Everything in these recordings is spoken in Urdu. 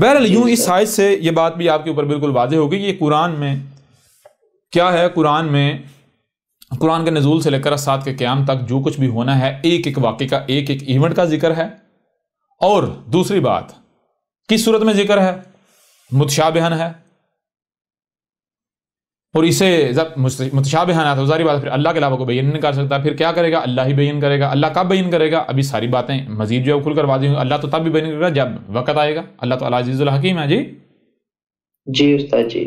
بہرحال یوں اس آیت سے یہ بات بھی آپ کے اوپر بالکل واضح ہوگی کہ یہ قرآن میں کیا ہے. قرآن کے نزول سے لے کر سات کے قیام تک جو کچھ بھی ہونا ہے ایک ایک واقعے کا ایک ایک ایونٹ کا ذکر ہے. اور دوسری بات کس صورت میں ذکر ہے؟ متشابہن ہے. اور اسے متشابہن ہے تو ظاہری بات پھر اللہ کے علاوہ کو بیان نہیں کر سکتا. پھر کیا کرے گا؟ اللہ ہی بیان کرے گا. اللہ کب بیان کرے گا؟ ابھی ساری باتیں مزید جو ہے کھل کر واضح ہوں. اللہ تو تب بھی بیان کرے گا جب وقت آئے گا. اللہ تو العزیز الحکیم ہے. جی استاد جی.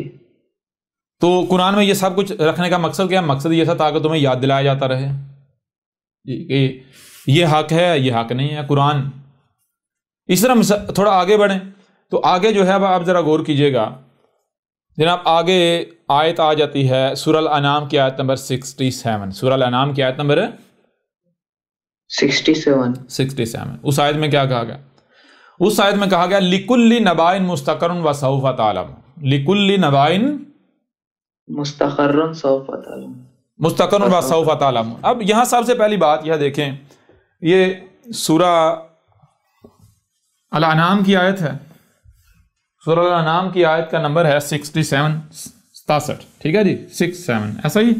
تو قرآن میں یہ سب کچھ رکھنے کا مقصد کیا ہے؟ مقصد یہ تھا تاکہ تمہیں یاد دلایا جاتا رہے کہ یہ حق ہے یہ حق نہیں ہے. قرآن اس طرح تھوڑا آگے بڑھیں تو آگے جو ہے آپ ذرا غور کیجئے گا جناب. آگے آیت آ جاتی ہے سورہ الانعام کی آیت نمبر 67. سورہ الانعام کی آیت نمبر 67. اس آیت میں کیا کہا گیا؟ اس آیت میں کہا گیا لِكُلِّ نَبَائٍ مُسْتَقَرٌ وَسَوْفَ تَعْلَمُونَ. لِكُلِّ نَبَائٍ مستقرن سوف تعلمون. مستقرن وسوف تعلمون. اب یہاں سب سے پہلی بات یہ دیکھیں یہ سورہ الانعام کی آیت ہے. سورہ الانعام کی آیت کا نمبر ہے 67. ٹھیک ہے جی 67 ایسا ہی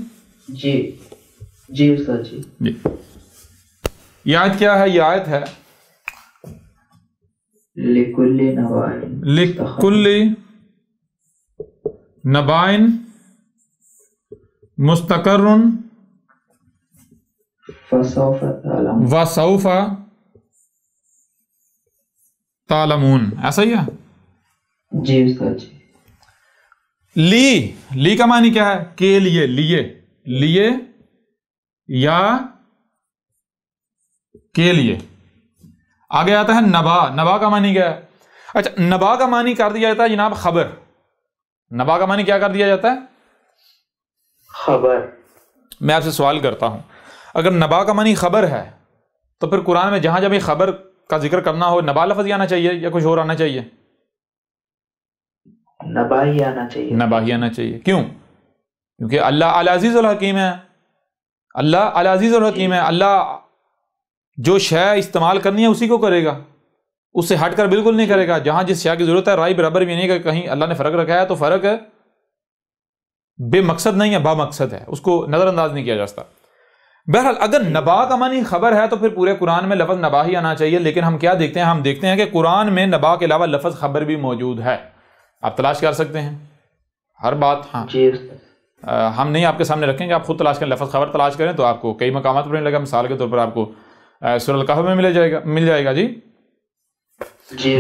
جی استاد جی. یہ آیت کیا ہے؟ یہ آیت ہے لِكُلِّ نَبَائٍ مستقرن وسوف تعلمون. ایسا ہی ہے جی استاد جی. لی کا معنی کیا ہے؟ کے لیے یا کے لیے. آگے آتا ہے نبا کا معنی کیا ہے؟ اچھا نبا کا معنی کر دیا جاتا ہے جناب خبر. نبا کا معنی کیا کر دیا جاتا ہے؟ خبر. میں آپ سے سوال کرتا ہوں اگر نبا کا معنی خبر ہے تو پھر قرآن میں جہاں جب یہ خبر کا ذکر کرنا ہو نبا لفظ ہی آنا چاہیے یا کچھ اور آنا چاہیے؟ نبا ہی آنا چاہیے. نبا ہی آنا چاہیے. کیوں؟ کیونکہ اللہ العزیز الحکیم ہے. اللہ العزیز الحکیم ہے. اللہ جو شے استعمال کرنی ہے اسی کو کرے گا. اس سے ہٹ کر بالکل نہیں کرے گا. جہاں جس شے کی ضرورت ہے رائے برابر بھی نہیں کہ کہیں اللہ نے فرق رکھا ہے تو فرق بے مقصد نہیں ہے با مقصد ہے. اس کو نظر انداز نہیں کیا جا سکتا. بہرحال اگر نبا کا معنی خبر ہے تو پھر پورے قرآن میں لفظ نبا ہی آنا چاہیے. لیکن ہم کیا دیکھتے ہیں؟ ہم دیکھتے ہیں کہ قرآن میں نبا کے علاوہ لفظ خبر بھی موجود ہے. آپ تلاش کر سکتے ہیں ہر بات. ہاں ہم نہیں آپ کے سامنے رکھیں گے. آپ خود تلاش کریں. لفظ خبر تلاش کریں تو آپ کو کئی مقامات پر ملے گا. مثال کے طور پر آپ کو سورہ الکہف میں مل جائے گا جی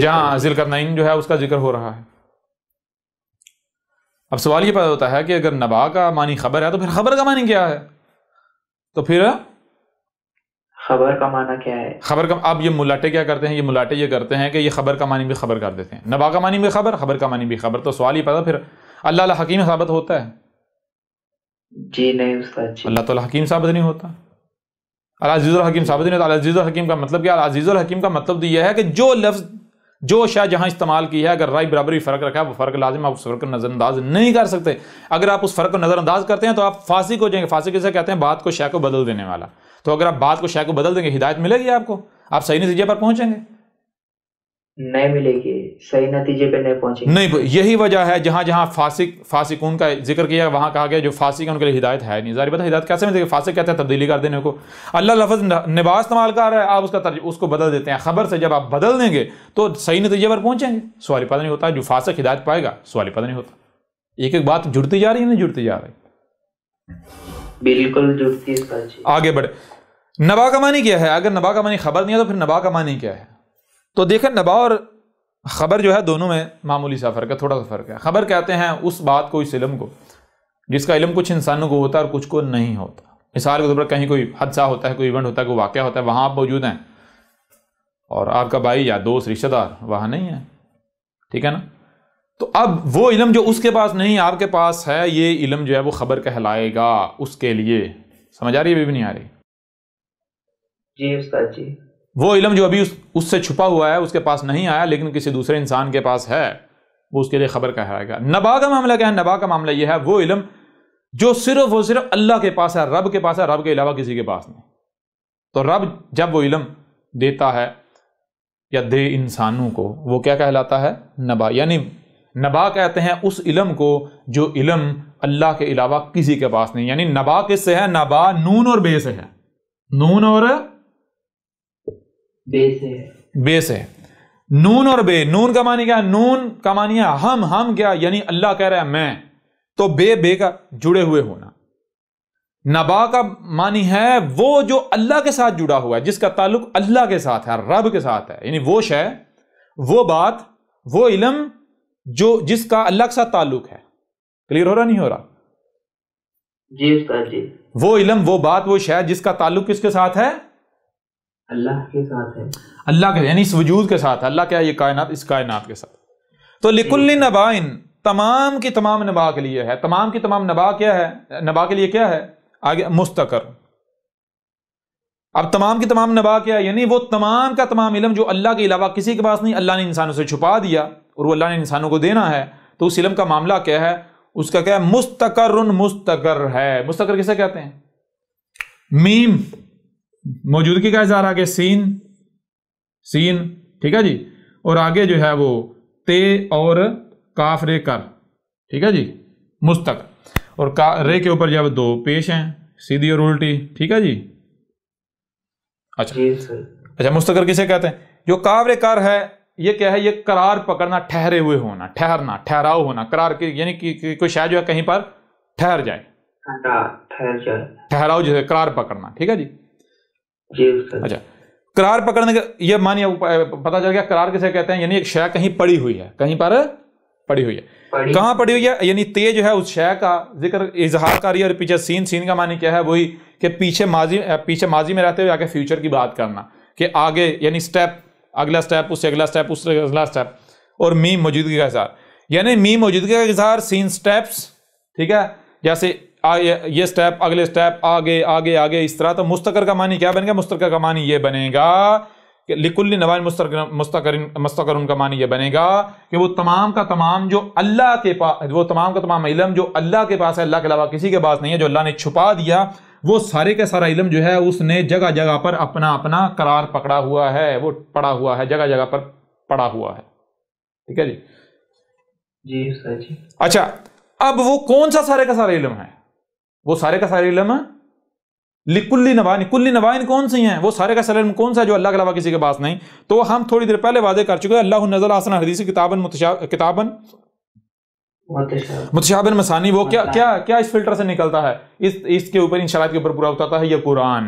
جہاں ذی القرنین جو ہے اس کا ذکر ہو رہا ہے. اب سوال یہ پیدا ہوتا ہے کہ اگر نبا کا معنی خبر ہے تو پھر خبر کا معنی کیا ہے؟ تو پھر خبر کا معنی کیا ہے؟ خبر کا اب یہ ملاٹے کیا کرتے ہیں؟ یہ ملاٹے یہ کرتے ہیں کہ یہ خبر کا معنی بھی خبر کر دیتے ہیں. نبا کا معنی بھی خبر کا معنی بھی خبر. تو سوال یہ پیدا پھر اللہ الحکیم ثابت ہوتا ہے؟ جی نہیں استاد جی. اللہ تعالیٰ حکیم ثابت نہیں ہوتا. العزیز الحکیم ثابت نہیں ہوتا. العزیز الحکیم کا مطلب کیا؟ العزیز الحکیم کا مطلب یہ ہے کہ جو لفظ جو شے جہاں استعمال کی ہے اگر رائے برابری فرق رکھا ہے وہ فرق لازم آپ اس فرق کو نظر انداز نہیں کر سکتے. اگر آپ اس فرق کو نظر انداز کرتے ہیں تو آپ فاسق ہو جائیں گے. فاسق کسے کہتے ہیں؟ بات کو شے کو بدل دینے والا. تو اگر آپ بات کو شے کو بدل دیں گے ہدایت ملے گی آپ کو؟ آپ صحیح نتیجے پر پہنچیں گے؟ نہیں ملے گی. صحیح نتیجے پہ نہیں پہنچیں گے. نہیں. یہی وجہ ہے جہاں جہاں فاسقون کا ذکر کیا وہاں کہا گیا جو فاسق ہیں ان کے لیے ہدایت ہے نہیں. ظاہر بات ہے ہدایت کیسے ملے گی؟ فاسق کہتے ہیں تبدیلی کر دینے کو. اللہ لفظ نبا استعمال کر رہا ہے آپ اس کو بدل دیتے ہیں. خبر سے جب آپ بدل دیں گے تو صحیح نتیجے پر پہنچیں گے. سوال پتہ نہیں ہوتا جو فاسق ہدایت پائے گا. سوال پتہ نہیں ہوتا. ایک ایک بات جڑتی جا رہی ہے نہیں جڑتی جا رہی؟ بالکل جڑتی ہے. آگے بڑھے. نبا کا معنی کیا ہے؟ اگر نبا کا معنی خبر نہیں ہے تو پھر نبا کا معنی کیا ہے؟ تو دیکھیں نبا اور خبر جو ہے دونوں میں معمولی سا فرق ہے. تھوڑا سا فرق ہے. خبر کہتے ہیں اس بات کو اس علم کو جس کا علم کچھ انسانوں کو ہوتا ہے اور کچھ کو نہیں ہوتا. مثال کے طور پر کہیں کوئی حادثہ ہوتا ہے کوئی ایونٹ ہوتا ہے کوئی واقعہ ہوتا ہے وہاں آپ موجود ہیں اور آپ کا بھائی یا دوست رشتہ دار وہاں نہیں ہے. ٹھیک ہے نا؟ تو اب وہ علم جو اس کے پاس نہیں آپ کے پاس ہے یہ علم جو ہے وہ خبر کہلائے گا اس کے لیے. سمجھ آ رہی ہے بھی نہیں آ رہی؟ جی استاد جی. وہ علم جو ابھی اس سے چھپا ہوا ہے اس کے پاس نہیں آیا لیکن کسی دوسرے انسان کے پاس ہے وہ اس کے لیے خبر کہلائے گا. نبا کا معاملہ کیا ہے؟ نبا کا معاملہ یہ ہے وہ علم جو صرف اور صرف اللہ کے پاس ہے رب کے پاس ہے. رب کے علاوہ کسی کے پاس نہیں. تو رب جب وہ علم دیتا ہے یا دے انسانوں کو، وہ کیا کہلاتا ہے؟ نبا. یعنی نبا کہتے ہیں اس علم کو جو علم اللہ کے علاوہ کسی کے پاس نہیں. یعنی نبا کس سے ہے؟ نبا نون اور بے سے ہے. نون اور بے سے. نون اور بے. نون کا معنی کیا ہے؟ نون کا معنی ہے ہم کیا؟ یعنی اللہ کہہ رہا ہے میں، تو بے کا جڑے ہوئے ہونا. نبا کا معنی ہے وہ جو اللہ کے ساتھ جڑا ہوا ہے، جس کا تعلق اللہ کے ساتھ ہے، رب کے ساتھ ہے. یعنی وہ شے، وہ بات، وہ علم جو جس کا اللہ کے ساتھ تعلق ہے. کلیئر ہو رہا نہیں ہو رہا؟ جی استاد جی. وہ علم، وہ بات، وہ شے جس کا تعلق کس کے ساتھ ہے؟ اللہ کے ساتھ ہے. اللہ کے، یعنی اس وجود کے ساتھ. اللہ کیا ہے؟ یہ کائنات، اس کائنات کے ساتھ. تو لکل نبائن، تمام کی تمام نبا کے لیے ہے. تمام کی تمام نبا کیا ہے؟ نبا کے لیے کیا ہے؟ آگے مستقر. اب تمام کی تمام نبا کیا ہے؟ یعنی وہ تمام کا تمام علم جو اللہ کے علاوہ کسی کے پاس نہیں، اللہ نے انسانوں سے چھپا دیا اور وہ اللہ نے انسانوں کو دینا ہے. تو اس علم کا معاملہ کیا ہے؟ اس کا کیا ہے؟ مستقر ہے. مستقر کسے کہتے ہیں؟ میم موجودگی کا اظہار، آگے سین، ٹھیک ہے جی، اور آگے جو ہے وہ تے اور کاف رے کر، ٹھیک ہے جی، مستقر. اور رے کے اوپر جب دو پیش ہیں، سیدھی اور الٹی، ٹھیک ہے جی. اچھا مستقر کسے کہتے ہیں؟ جو کاف رے کر ہے، یہ کیا ہے؟ یہ قرار پکڑنا، ٹھہرے ہوئے ہونا، ٹھہرنا، ٹھہراؤ ہونا. قرار کی یعنی کوئی شے جو ہے کہیں پر ٹھہر جائے، ٹھہراؤ جیسے قرار پکڑنا، ٹھیک ہے جی. اچھا قرار پکڑنے کا یہ معنی پتہ چل گیا. قرار کسے کہتے ہیں؟ یعنی ایک شے کہیں پڑی ہوئی ہے، کہیں پر پڑی ہوئی ہے. کہاں پڑی ہوئی ہے؟ یعنی تے جو ہے اس شے کا ذکر اظہار کر رہی ہے، اور پیچھے سین کا معنی کیا ہے؟ وہی کہ پیچھے ماضی میں رہتے ہوئے آگے فیوچر کی بات کرنا، کہ آگے یعنی سٹیپ، اگلا سٹیپ، اس سے اگلا سٹیپ، اس سے اگلا سٹیپ. اور میم موجودگی کا اظہار، یعنی میم موجودگی کا اظہار، سین سٹیپس، ٹھیک ہے، جیسے یہ سٹیپ، اگلے سٹیپ، آگے آگے آگے، اس طرح. تو مستقر کا معنی کیا بنے گا؟ مستقر کا معنی یہ بنے گا کہ لکل نبائن مستقر کا معنی یہ بنے گا کہ وہ تمام کا تمام جو اللہ کے پاس، وہ تمام کا تمام علم جو اللہ کے پاس ہے، اللہ کے علاوہ کسی کے پاس نہیں ہے، جو اللہ نے چھپا دیا، وہ سارے کا سارا علم جو ہے اس نے جگہ جگہ پر اپنا اپنا قرار پکڑا ہوا ہے، وہ پڑا ہوا ہے، جگہ جگہ پر پڑا ہوا ہے. ٹھیک ہے جی جی. اچھا اب وہ کون سا سارے کا سارا علم ہے؟ وہ سارے کا سارا علم ہے لکل نبائن. کل نبائن کون سی ہیں؟ وہ سارے کا سارا علم کون سا ہے جو اللہ کے علاوہ کسی کے پاس نہیں؟ تو ہم تھوڑی دیر پہلے واضح کر چکے ہیں. اللہ نزل احسن الحدیث کتاباً متشابہ مثانی. وہ کیا اس فلٹر سے نکلتا ہے؟ اس کے اوپر ان شرائط کے اوپر پورا اترتا ہے یہ قرآن،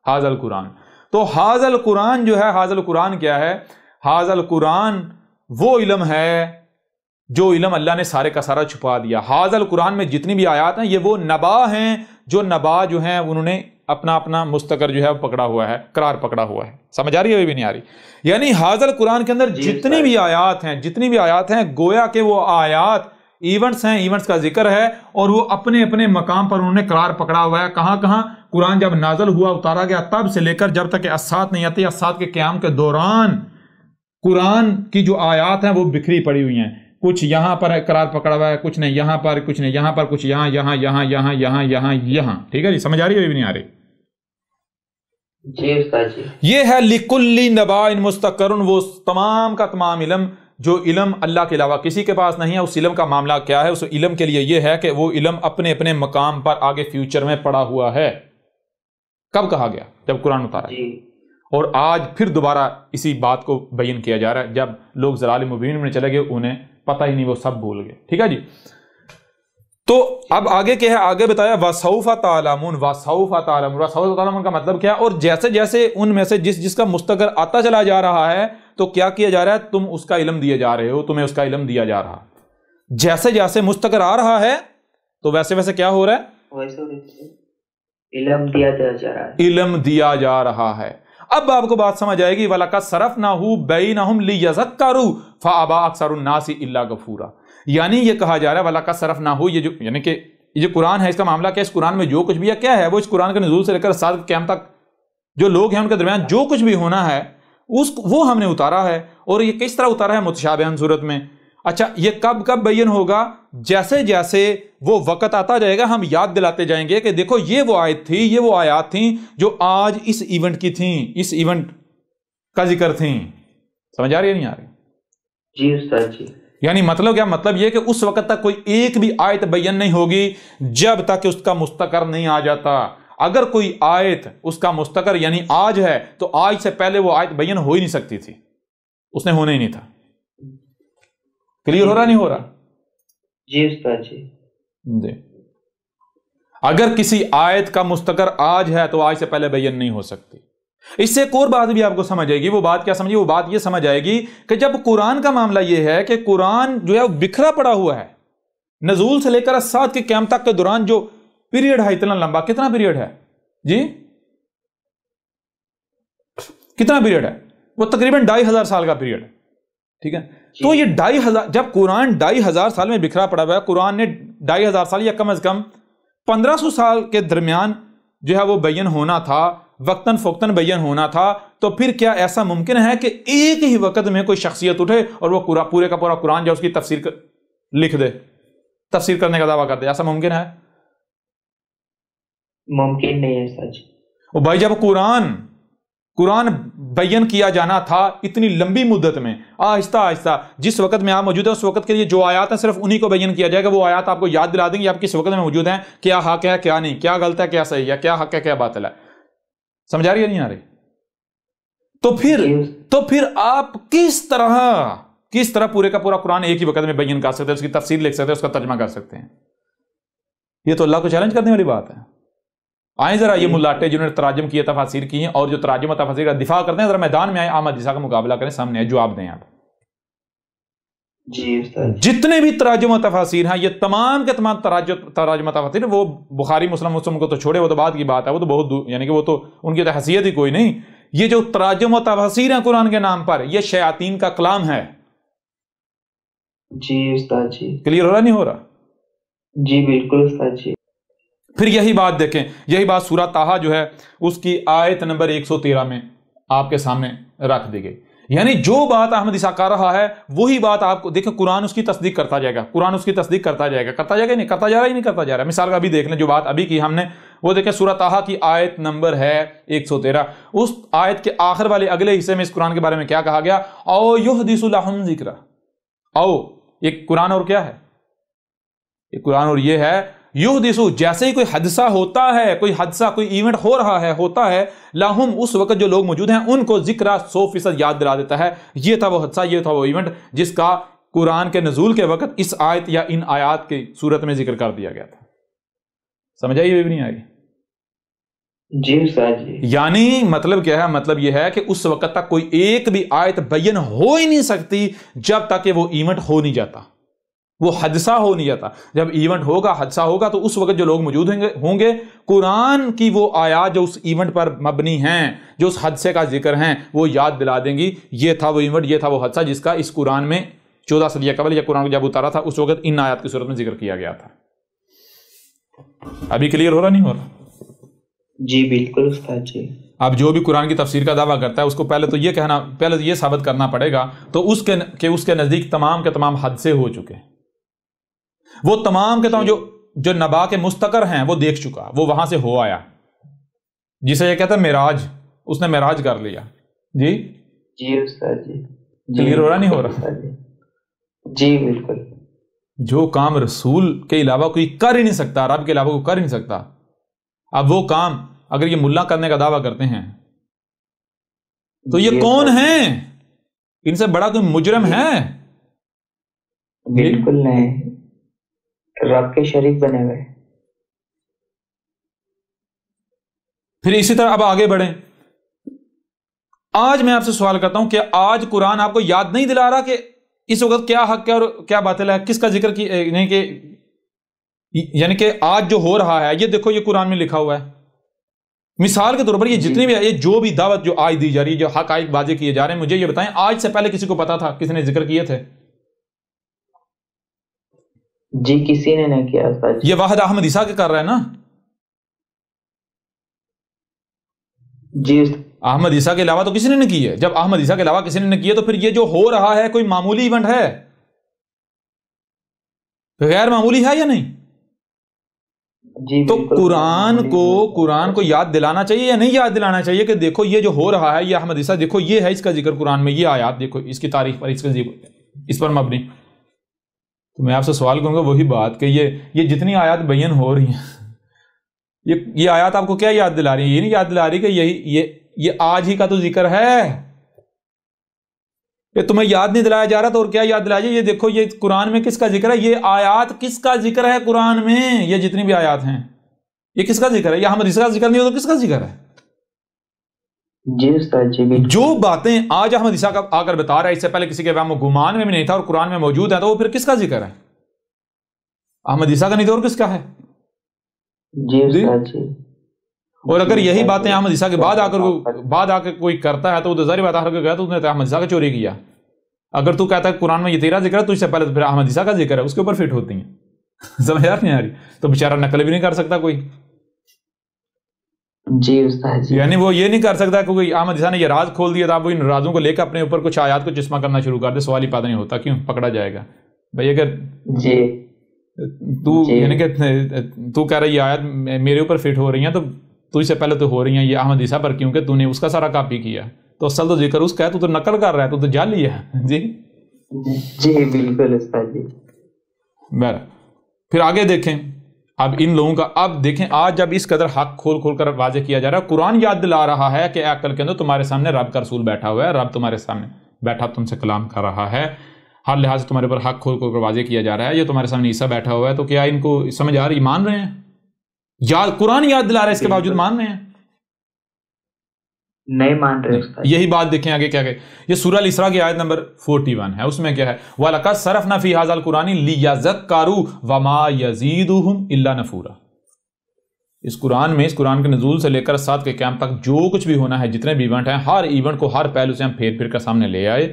حاذ القرآن. تو حاذ القرآن جو ہے، حاذ القرآن کیا ہے؟ حاذ القرآن وہ علم ہے جو علم اللہ نے سارے کا سارا چھپا دیا. حاذ القرآن میں جتنی بھی آیات ہیں یہ وہ نبا ہیں، جو نبا جو ہیں انہوں نے اپنا اپنا مستقر جو ہے وہ پکڑا ہوا ہے، قرار پکڑا ہوا ہے. سمجھ آ رہی ہے؟ ابھی بھی نہیں آ رہی؟ یعنی حاذ القرآن کے اندر جتنی بھی آیات ہیں گویا کہ وہ آیات ایونٹس ہیں، ایونٹس کا ذکر ہے، اور وہ اپنے اپنے مقام پر انہوں نے قرار پکڑا ہوا ہے. کہاں کہاں؟ قرآن جب نازل ہوا، اتارا گیا، تب سے لے کر جب تک کہ اسات نہیں آتی، اسات کے قیام کے دوران قرآن کی جو آیات ہیں وہ بکھری پڑی ہوئی ہیں. کچھ یہاں پر قرار پکڑا ہوا ہے، کچھ نہیں یہاں پر، کچھ نہیں یہاں پر، کچھ یہاں یہاں یہاں یہاں یہاں یہاں یہاں. ٹھیک ہے جی؟ سمجھ آ رہی ہے؟ ابھی نہیں آ رہی؟ جی استاد جی. یہ ہے لکل نبائن مستقر، وہ تمام کا تمام علم جو علم اللہ کے علاوہ کسی کے پاس نہیں ہے. اس علم کا معاملہ کیا ہے؟ اس علم کے لیے یہ ہے کہ وہ علم اپنے اپنے مقام پر آگے فیوچر میں پڑا ہوا ہے. کب کہا گیا؟ جب قرآن اتارا جی. اور آج پھر دوبارہ اسی بات کو بیان کیا جا رہا ہے. جب لوگ ضلال مبین میں چلے گئے انہیں پتہ ہی نہیں، وہ سب بھول گئے. ٹھیک ہے جی؟ تو اب آگے کیا ہے؟ آگے بتایا وَسَوْفَ تَعْلَمُونَ. وَسَوْفَ تَعْلَمُونَ کا مطلب کیا؟ اور جیسے جیسے ان میں سے جس کا مستقر آتا چلا جا رہا ہے تو کیا کیا جا رہا ہے؟ تم اس کا علم دیے جا رہے ہو، تمہیں اس کا علم دیا جا رہا. جیسے جیسے مستقر آ رہا ہے تو ویسے ویسے کیا ہو رہا ہے؟ علم دیا جا رہا ہے، علم دیا جا رہا ہے. اب آپ کو بات سمجھ آئے گی. وَلَقَدْ صَرَفْنَاهُ بَيْنَهُمْ لِيَذَّكَّرُوا فَأَبَىٰ أَكْثَرُ النَّاسِ إِلَّا كُفُورًا. یعنی یہ کہا جا رہا ہے وَلَقَدْ صَرَفْنَاهُ، یہ جو یعنی کہ یہ جو قرآن ہے اس کا معاملہ کیا؟ اس قرآن میں جو کچھ بھی ہے کیا ہے؟ وہ اس قرآن کے نزول سے لے کر ساتھ قیامت تک جو لوگ ہیں ان کے درمیان جو کچھ بھی ہونا ہے وہ ہم نے اتارا ہے. اور یہ کس طرح اتارا ہے؟ متشابہن صورت میں. اچھا یہ کب بیان ہوگا؟ جیسے جیسے وہ وقت آتا جائے گا ہم یاد دلاتے جائیں گے کہ دیکھو یہ وہ آیت تھی، یہ وہ آیات تھیں جو آج اس ایونٹ کی تھیں، اس ایونٹ کا ذکر تھیں. سمجھ آ رہی ہے نہیں آ رہی؟ جی استاد جی. یعنی مطلب کیا؟ مطلب یہ کہ اس وقت تک کوئی ایک بھی آیت بیان نہیں ہوگی جب تک کہ اس کا مستقر نہیں آ جاتا. اگر کوئی آیت اس کا مستقر یعنی آج ہے تو آج سے پہلے وہ آیت بیان ہو ہی نہیں سکتی تھی، اس نے ہونا ہی نہیں تھا. کلیئر ہو رہا نہیں ہو رہا؟ جی استاد جی. جی. اگر کسی آیت کا مستقر آج ہے تو آج سے پہلے بیان نہیں ہو سکتی. اس سے ایک اور بات بھی آپ کو سمجھ آئے گی. وہ بات کیا سمجھیے؟ وہ بات یہ سمجھ آئے گی کہ جب قرآن کا معاملہ یہ ہے کہ قرآن جو ہے بکھرا پڑا ہوا ہے، نزول سے لے کر سات کے قیامت تک کے دوران جو پیریڈ ہے اتنا لمبا. کتنا پیریڈ ہے جی؟ کتنا پیریڈ ہے؟ وہ تقریباً 2500 سال کا پیریڈ ہے. ٹھیک ہے. تو یہ 2500، جب قرآن 2500 سال میں بکھرا پڑا ہوا ہے، قرآن نے 2500 سال یا کم از کم 1500 سال کے درمیان جو ہے وہ بیان ہونا تھا، وقتاً فوقتاً بیان ہونا تھا. تو پھر کیا ایسا ممکن ہے کہ ایک ہی وقت میں کوئی شخصیت اٹھے اور وہ پورے کا پورا قرآن جو اس کی تفسیر لکھ دے، تفسیر کرنے کا دعویٰ کر دے؟ ایسا ممکن ہے؟ ممکن نہیں ہے سچ. وہ بھائی جب قرآن بیان کیا جانا تھا اتنی لمبی مدت میں، آہستہ آہستہ، جس وقت میں آپ موجود ہیں اس وقت کے لیے جو آیات ہیں صرف انہی کو بیان کیا جائے گا. وہ آیات آپ کو یاد دلا دیں گے آپ کس وقت میں موجود ہیں، کیا حق ہے کیا نہیں، کیا غلط ہے کیا صحیح ہے، کیا حق ہے کیا باطل ہے. سمجھ آ رہی ہے نہیں آ رہی؟ تو پھر آپ کس طرح پورے کا پورا قرآن ایک ہی وقت میں بیان کر سکتے ہیں، اس کی تفسیر لکھ سکتے ہیں، اس کا ترجمہ کر سکتے ہیں؟ یہ تو اللہ کو چیلنج کرنے والی بات ہے. آئیں ذرا یہ ملاٹے جنہوں نے تراجم کیے، تفاسیر کی ہیں اور جو تراجم و تفاسیر کا دفاع کرتے ہیں، ذرا میدان میں آئیں، احمد عیسیٰ کا مقابلہ کریں، سامنے آئے، جواب دیں. آپ جی استاد. جتنے بھی تراجم و تفاسیر ہیں، یہ تمام کے تمام تراجم و تفاسیر، وہ بخاری مسلم کو تو چھوڑے، وہ تو بعد کی بات ہے، وہ تو بہت یعنی کہ وہ تو ان کی تو حیثیت ہی کوئی نہیں. یہ جو تراجم و تفاسیر ہیں قرآن کے نام پر، یہ شیاطین کا کلام ہے. جی استاد جی. کلیئر ہو رہا نہیں ہو رہا؟ جی بالکل استاد جی. پھر یہی بات دیکھیں، یہی بات سورہ طٰہٰ جو ہے اس کی آیت نمبر 113 میں آپ کے سامنے رکھ دی گئی. یعنی جو بات احمد عیسیٰ کر رہا ہے وہی بات آپ کو دیکھیں، قرآن اس کی تصدیق کرتا جائے گا، قرآن اس کی تصدیق کرتا جائے گا، نہیں کرتا جا رہا ہی نہیں کرتا جا رہا. مثال کا ابھی دیکھ لیں، جو بات ابھی کی ہم نے، وہ دیکھیں سورہ طٰہٰ کی آیت نمبر ہے 113. اس آیت کے آخر والے اگلے حصے میں اس قرآن کے بارے میں کیا کہا گیا؟ او یحدث لہم ذکرا. او ایک قرآن اور کیا ہے؟ ایک قرآن اور یہ ہے یحدث، جیسے ہی کوئی حادثہ ہوتا ہے، کوئی ایونٹ ہو رہا ہے، ہوتا ہے، لاہم، اس وقت جو لوگ موجود ہیں ان کو ذکرہ 100% یاد دلا دیتا ہے. یہ تھا وہ حادثہ، یہ تھا وہ ایونٹ جس کا قرآن کے نزول کے وقت اس آیت یا ان آیات کی صورت میں ذکر کر دیا گیا تھا. سمجھ آئی بھی نہیں آئی؟ جی استاد جی. یعنی مطلب کیا ہے؟ مطلب یہ ہے کہ اس وقت تک کوئی ایک بھی آیت بیان ہو ہی نہیں سکتی جب تک کہ وہ ایونٹ ہو نہیں جاتا، وہ حادثہ ہو نہیں جاتا. جب ایونٹ ہوگا، حادثہ ہوگا، تو اس وقت جو لوگ موجود ہوں گے قرآن کی وہ آیات جو اس ایونٹ پر مبنی ہیں، جو اس حادثے کا ذکر ہیں، وہ یاد دلا دیں گی یہ تھا وہ ایونٹ، یہ تھا وہ حادثہ جس کا اس قرآن میں 14 صدیہ قبل یا قرآن کو جب اتارا تھا اس وقت ان آیات کی صورت میں ذکر کیا گیا تھا. ابھی کلیئر ہو رہا نہیں ہو رہا؟ جی بالکل استاد جی. اب جو بھی قرآن کی تفسیر کا دعویٰ کرتا ہے اس کو پہلے تو یہ ثابت کرنا پڑے گا تو اس کے نزدیک تمام کے تمام حادثے ہو چکے ہیں. وہ تمام کے تمام جو نبا کے مستقر ہیں وہ دیکھ چکا، وہ وہاں سے ہو آیا، جسے یہ کہتا ہے معراج، اس نے معراج کر لیا. جی جی استاد جی. کلیئر ہو رہا نہیں ہو رہا؟ جی بالکل. جو کام رسول کے علاوہ کوئی کر ہی نہیں سکتا، رب کے علاوہ کوئی کر ہی نہیں سکتا، اب وہ کام اگر یہ ملا کرنے کا دعویٰ کرتے ہیں تو یہ کون ہیں؟ ان سے بڑا کوئی مجرم ہے؟ بالکل نہیں، رب کے شریک بنے ہوئے. پھر اسی طرح اب آگے بڑھیں. آج میں آپ سے سوال کرتا ہوں کہ آج قرآن آپ کو یاد نہیں دلا رہا کہ اس وقت کیا حق ہے اور کیا باطل ہے، کس کا ذکر کی، یعنی کہ آج جو ہو رہا ہے یہ دیکھو، یہ قرآن میں لکھا ہوا ہے. مثال کے طور پر یہ جتنی بھی جو بھی دعوت جو آج دی جا رہی ہے، جو حقائق بازی کیے جا رہے ہیں، مجھے یہ بتائیں آج سے پہلے کسی کو پتا تھا؟ کسی نے ذکر کیے تھے؟ جی کسی نے نہیں کیا استاد. یہ واحد احمد عیسیٰ کے کر رہا ہے نا؟ جی احمد عیسیٰ کے علاوہ تو کسی نے نہیں کی ہے. جب احمد عیسیٰ کے علاوہ کسی نے نہیں کیا تو پھر یہ جو ہو رہا ہے کوئی معمولی ایونٹ ہے؟ غیر معمولی ہے یا نہیں؟ جی تو بالکل قرآن کو یاد دلانا چاہیے یا نہیں یاد دلانا چاہیے کہ دیکھو یہ جو ہو رہا ہے یہ احمد عیسیٰ، دیکھو یہ ہے اس کا ذکر قرآن میں، یہ آیات دیکھو اس کی تاریخ پر، اس پر مبنی. تو میں آپ سے سوال کروں گا وہی بات کہ یہ جتنی آیات بیان ہو رہی ہیں، یہ آیات آپ کو کیا یاد دلا رہی ہیں؟ یہ نہیں یاد دلا رہی کہ یہ آج ہی کا تو ذکر ہے. یہ تمہیں یاد نہیں دلایا جا رہا تو اور کیا یاد دلایا جائے؟ یہ دیکھو یہ قرآن میں کس کا ذکر ہے، یہ آیات کس کا ذکر ہے قرآن میں، یہ جتنی بھی آیات ہیں یہ کس کا ذکر ہے؟ یہ احمد عیسیٰ کا ذکر نہیں ہو تو کس کا ذکر ہے؟ جی استاد جی بالکل. جو باتیں آج احمد عیسیٰ کا آ کر بتا رہا ہے اس سے پہلے کسی کے وہم و گمان میں بھی نہیں تھا اور قرآن میں موجود ہے، تو وہ پھر کس کا ذکر ہے؟ احمد عیسیٰ کا نہیں تو اور کس کا ہے؟ جی استاد جی. اور اگر یہی باتیں احمد عیسیٰ کے بعد آ کے کوئی کرتا ہے تو وہ ظاہر بات ہے کہ تو اس نے احمد عیسیٰ کا چوری کیا. اگر تو کہتا ہے قرآن میں یہ تیرا ذکر ہے تو اس سے پہلے تو پھر احمد عیسیٰ کا ذکر ہے، اس کے اوپر فٹ ہوتی ہیں. سمجھ نہیں آ رہی؟ تو بیچارہ نقل بھی نہیں کر سکتا کوئی. جی استاد جی. یعنی وہ یہ نہیں کر سکتا کہ احمد عیسیٰ نے یہ راز کھول دیا تھا، وہ ان رازوں کو لے کے اپنے اوپر کچھ آیات کو چشمہ کرنا شروع کر دے. سوال ہی پیدا نہیں ہوتا کیوں پکڑا جائے گا بھائی؟ اگر جی یعنی کہ تو کہہ رہا ہے یہ آیات میرے اوپر فٹ ہو رہی ہیں تو اس سے پہلے تو ہو رہی ہیں یہ احمد عیسیٰ پر، کیونکہ تو نے اس کا سارا کاپی کیا، تو اصل تو ذکر اس کا ہے، تو نقل کر رہا ہے، تو جعلی ہے. جی جی بالکل استاد جی. پھر آگے دیکھیں اب ان لوگوں کا، اب دیکھیں آج جب اس قدر حق کھول کر واضح کیا جا رہا ہے، قرآن یاد دلا رہا ہے کہ عقل کے اندر تمہارے سامنے رب کا رسول بیٹھا ہوا ہے، رب تمہارے سامنے بیٹھا تم سے کلام کر رہا ہے، ہر لحاظ سے تمہارے پر حق کھول کر واضح کیا جا رہا ہے. یہ تمہارے سامنے عیسیٰ بیٹھا ہوا ہے، تو کیا ان کو سمجھ آ رہی؟ مان رہے ہیں؟ قرآن یاد دلا رہا ہے اس کے باوجود مان رہے ہیں؟ نہیں مان رہے استاد. یہی بات دیکھیں آگے کیا کہ یہ سورہ الاسراء کی آیت نمبر 41 ہے، اس میں کیا ہے؟ وَلَقَدْ صَرَفْنَا فِي هَذَا الْقُرْآنِ لِيَذَّكَّرُوا وَمَا يَزِيدُهُمْ إِلَّا نُفُورًا. اس قرآن میں، اس قرآن کے نزول سے لے کر ساتھ کے قیامت تک جو کچھ بھی ہونا ہے، جتنے بھی ایونٹ ہیں، ہر ایونٹ کو ہر پہلو سے ہم پھیر کر سامنے لے آئے،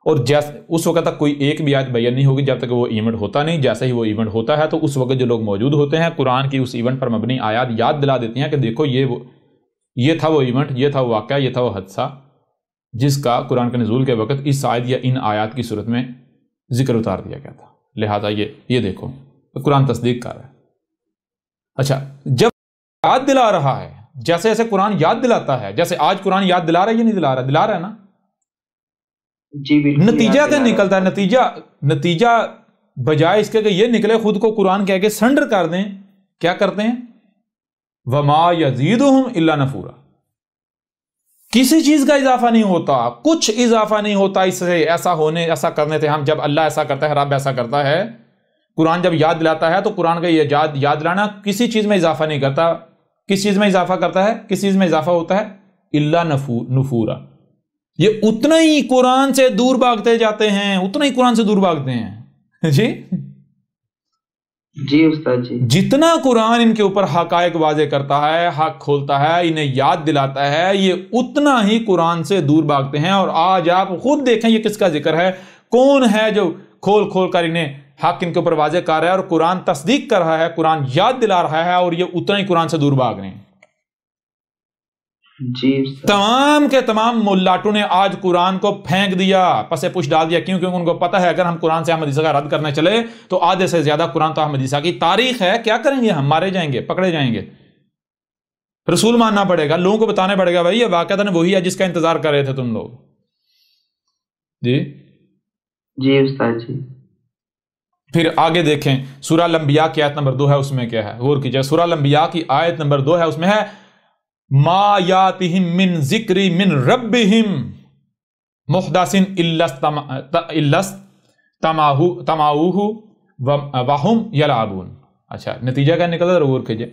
اور اس وقت تک کوئی ایک بھی آیت بیان نہیں ہوگی جب تک وہ ایونٹ ہوتا نہیں. جیسے ہی وہ ایونٹ ہوتا ہے تو اس وقت جو لوگ موجود ہوتے ہیں قرآن کی اس ایونٹ پر مبنی آیات یاد دلا دیتی ہیں کہ دیکھو یہ تھا وہ ایونٹ، یہ تھا وہ واقعہ، یہ تھا وہ حادثہ جس کا قرآن کے نزول کے وقت اس آیت یا ان آیات کی صورت میں ذکر اتار دیا گیا تھا. لہذا یہ دیکھو قرآن تصدیق کر رہا ہے. اچھا، جب یاد دلا رہا ہے، جیسے جیسے قرآن یاد دلاتا ہے، جیسے آج قرآن یاد دلا رہا ہے یا نہیں دلا رہا؟ دلا رہا ہے نا. جی بالکل. نتیجہ کیا نکلتا ہے؟ نتیجہ بجائے اس کے کہ یہ نکلے خود کو قرآن کہہ کے سرنڈر کر دیں، کیا کرتے ہیں؟ وَمَا يَزِيدُهُمْ إِلَّا نُفُورًا. کسی چیز کا اضافہ نہیں ہوتا، کچھ اضافہ نہیں ہوتا اس سے. ایسا کرنے تھے ہم، جب اللہ ایسا کرتا ہے، رب ایسا کرتا ہے. قرآن جب یاد دلاتا ہے تو قرآن کا یہ یاد دلانا کسی چیز میں اضافہ نہیں کرتا. کس چیز میں اضافہ کرتا ہے؟ کس چیز میں اضافہ ہوتا ہے؟ الا نفورا. یہ اتنا ہی قرآن سے دور بھاگتے جاتے ہیں، اتنا ہی قرآن سے دور بھاگتے ہیں. جی استاد جی. جتنا قرآن ان کے اوپر حقائق واضح کرتا ہے، حق کھولتا ہے، انہیں یاد دلاتا ہے، یہ اتنا ہی قرآن سے دور بھاگتے ہیں. اور آج آپ خود دیکھیں یہ کس کا ذکر ہے، کون ہے جو کھول کر انہیں حق ان کے اوپر واضح کر رہا ہے، اور قرآن تصدیق کر رہا ہے، قرآن یاد دلا رہا ہے، اور یہ اتنا ہی قرآن سے دور بھاگ رہے ہیں. جی تمام کے تمام ملاٹوں نے آج قرآن کو پھینک دیا، پسے پش ڈال دیا. کیوں؟ کیونکہ ان کو پتہ ہے اگر ہم قرآن سے احمد عیسیٰ کا رد کرنے چلے تو آدھے سے زیادہ قرآن تو احمد عیسیٰ کی تاریخ ہے، کیا کریں گے ہم؟ مارے جائیں گے، پکڑے جائیں گے. رسول ماننا پڑے گا، لوگوں کو بتانا پڑے گا بھائی یہ واقعہ وہی ہے جس کا انتظار کر رہے تھے تم لوگ. جی استاد جی. پھر آگے دیکھیں سورہ الانبیاء کی آیت نمبر 2 ہے، اس میں کیا ہے؟ غور کیجئے. سورہ الانبیاء کی آیت نمبر 2 ہے، اس میں ہے ما یاتہم من ذکر من ربہم محدث الا استمعوہ وہم یلعبون. اچھا، نتیجہ کیا نکلتا ہے؟ غور کیجئے.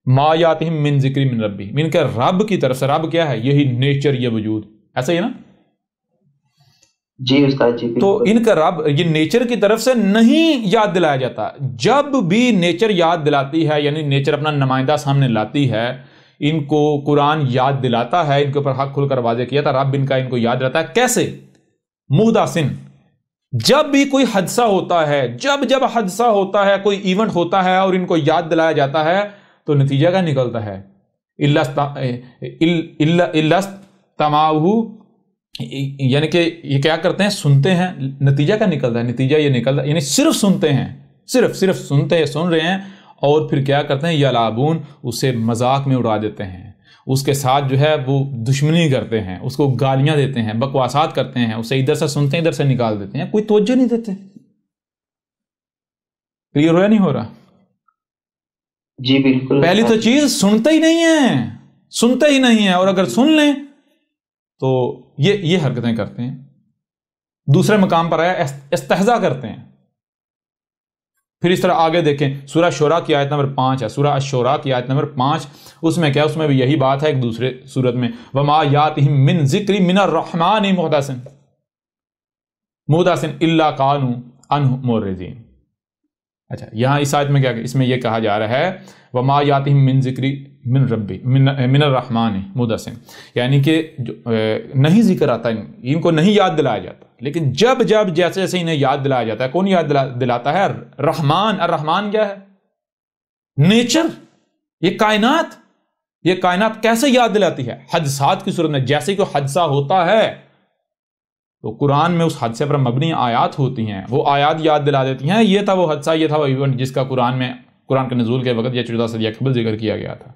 ما یاتہم من ذکر من ربہم، ان کے رب کی طرف سے. رب کیا ہے؟ یہی نیچر، یہ وجود، ایسا ہی ہے نا؟ جی استاد جی. تو ان کا رب یہ نیچر کی طرف سے نہیں یاد دلایا جاتا. جب بھی نیچر یاد دلاتی ہے، یعنی نیچر اپنا نمائندہ سامنے لاتی ہے، ان کو قرآن یاد دلاتا ہے، ان کے اوپر حق کھل کر واضح کیا تھا، رب ان کا ان کو یاد دلاتا ہے. کیسے؟ محدثن، جب بھی کوئی حادثہ ہوتا ہے، جب حادثہ ہوتا ہے، کوئی ایونٹ ہوتا ہے اور ان کو یاد دلایا جاتا ہے تو نتیجہ کیا نکلتا ہے؟ استمعوہ، یعنی کہ یہ کیا کرتے ہیں؟ سنتے ہیں. نتیجہ کیا نکلتا ہے؟ نتیجہ یہ نکلتا ہے یعنی صرف سنتے ہیں، صرف سن رہے ہیں اور پھر کیا کرتے ہیں یلعبون، اسے مذاق میں اڑا دیتے ہیں، اس کے ساتھ جو ہے وہ دشمنی کرتے ہیں، اس کو گالیاں دیتے ہیں، بکواسات کرتے ہیں، اسے ادھر سے سنتے ہیں ادھر سے نکال دیتے ہیں، کوئی توجہ نہیں دیتے۔ کلیئر ہو یا نہیں ہو رہا؟ جی بالکل۔ پہلی تو چیز سنتے ہی نہیں ہیں، سنتے ہی نہیں ہیں، اور اگر سن لیں تو یہ حرکتیں کرتے ہیں۔ دوسرے مقام پر آیا استہزاء کرتے ہیں۔ پھر اس طرح آگے دیکھیں سورہ شورا کی آیت نمبر 5 ہے، سورہ الشورا کی آیت نمبر 5، اس میں کیا، اس میں بھی یہی بات ہے ایک دوسرے صورت میں، وَمَا يَأْتِهِم مِّن ذِكْرٍ مِّنَ الرَّحْمَٰنِ مُحْدَثٍ إِلَّا كَانُوا عَنْهُ مُعْرِضِينَ۔ اچھا یہاں اس آیت میں کیا، اس میں یہ کہا جا رہا ہے وَمَا يَأْتِهِم مِّن ذِكْرٍ مِّنَ الرَّحْمَٰنِ مُحْدَثٍ، یعنی کہ نہیں ذکر آتا، ان کو نہیں یاد دلایا جاتا، لیکن جب جیسے جیسے انہیں یاد دلایا جاتا ہے، کون یاد دلاتا ہے؟ رحمان۔ الرحمان کیا ہے؟ نیچر، یہ کائنات کیسے یاد دلاتی ہے؟ حادثات کی صورت میں، جیسے کوئی حادثہ ہوتا ہے تو قرآن میں اس حادثے پر مبنی آیات ہوتی ہیں، وہ آیات یاد دلا دیتی ہیں یہ تھا وہ حادثہ، یہ تھا وہ ایونٹ جس کا قرآن کے نزول کے وقت یا 14 صدی قبل ذکر کیا گیا تھا۔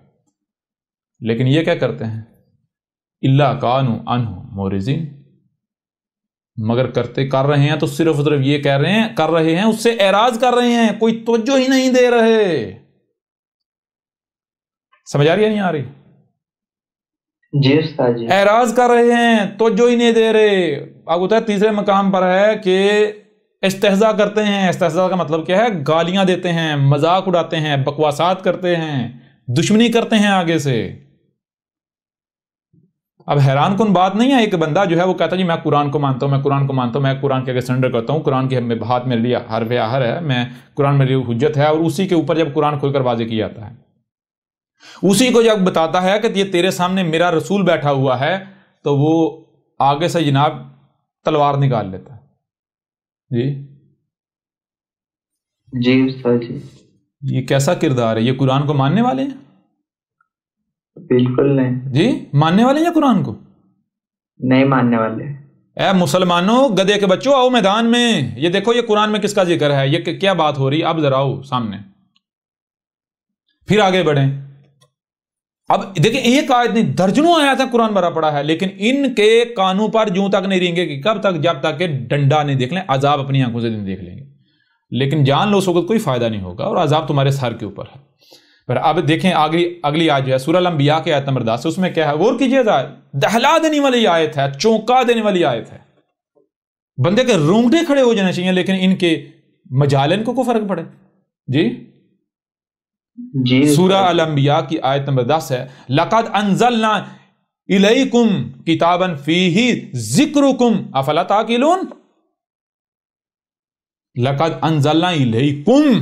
لیکن یہ کیا کرتے ہیں؟ الا کانوا عنہ معرضین، مگر کر رہے ہیں تو صرف یہ کر رہے ہیں اس سے اعراض کر رہے ہیں، کوئی توجہ ہی نہیں دے رہے۔ سمجھ آ رہی ہے نہیں آ رہی؟ جی استاد جی۔ اعراض کر رہے ہیں، توجہ ہی نہیں دے رہے۔ اب ہوتا ہے تیسرے مقام پر ہے کہ استہزاء کرتے ہیں۔ استہزاء کا مطلب کیا ہے؟ گالیاں دیتے ہیں، مذاق اڑاتے ہیں، بکواسات کرتے ہیں، دشمنی کرتے ہیں آگے سے۔ اب حیران کن بات نہیں ہے، ایک بندہ جو ہے وہ کہتا ہے جی میں قرآن کو مانتا ہوں، میں قرآن کے آگے سرنڈر کرتا ہوں، قرآن کی بات میرے لیے حرف آخر ہے، میں قرآن میرے لیے حجت ہے، اور اسی کے اوپر جب قرآن کھول کر واضح کیا جاتا ہے، اسی کو جب بتاتا ہے کہ یہ تیرے سامنے میرا رسول بیٹھا ہوا ہے، تو وہ آگے سے جناب تلوار نکال لیتا ہے۔ جی استاد جی۔ یہ کیسا کردار ہے؟ یہ قرآن کو ماننے والے ہیں؟ بالکل نہیں جی، ماننے والے ہیں یا قرآن کو نہیں ماننے والے؟ اے مسلمانوں، گدھے کے بچوں، آؤ میدان میں، یہ دیکھو یہ قرآن میں کس کا ذکر ہے، یہ کیا بات ہو رہی، اب ذرا آؤ سامنے، پھر آگے بڑھیں۔ اب دیکھیں ایک آیت نہیں، درجنوں آیات ہے قرآن بھرا پڑا ہے، لیکن ان کے کانوں پر جوں تک نہیں رہیں گے کہ کب تک؟ جب تک کہ ڈنڈا نہیں دیکھ لیں، عذاب اپنی آنکھوں سے نہیں دیکھ لیں گے، لیکن جان لو اس وقت کوئی فائدہ نہیں ہوگا اور عذاب تمہارے سر کے اوپر ہے۔ پر اب دیکھیں اگلی آیت جو ہے سورہ الانبیاء کی آیت نمبر 10، اس میں کیا ہے؟ غور کیجئے گا، دہلا دینے والی آیت ہے، چونکا دینے والی آیت ہے، بندے کے رونگٹے کھڑے ہو جانے چاہیے، لیکن ان کے مجالن کو فرق پڑے۔ جی سورہ الانبیاء کی آیت نمبر 10 ہے، لَقَدْ أَنزَلْنَا إِلَيْكُمْ كِتَابًا فِيهِ ذِكْرُكُمْ أَفَلَا تَعْقِلُونَ۔ لَقَدْ أَنزَلْنَا إِلَيْكُمْ،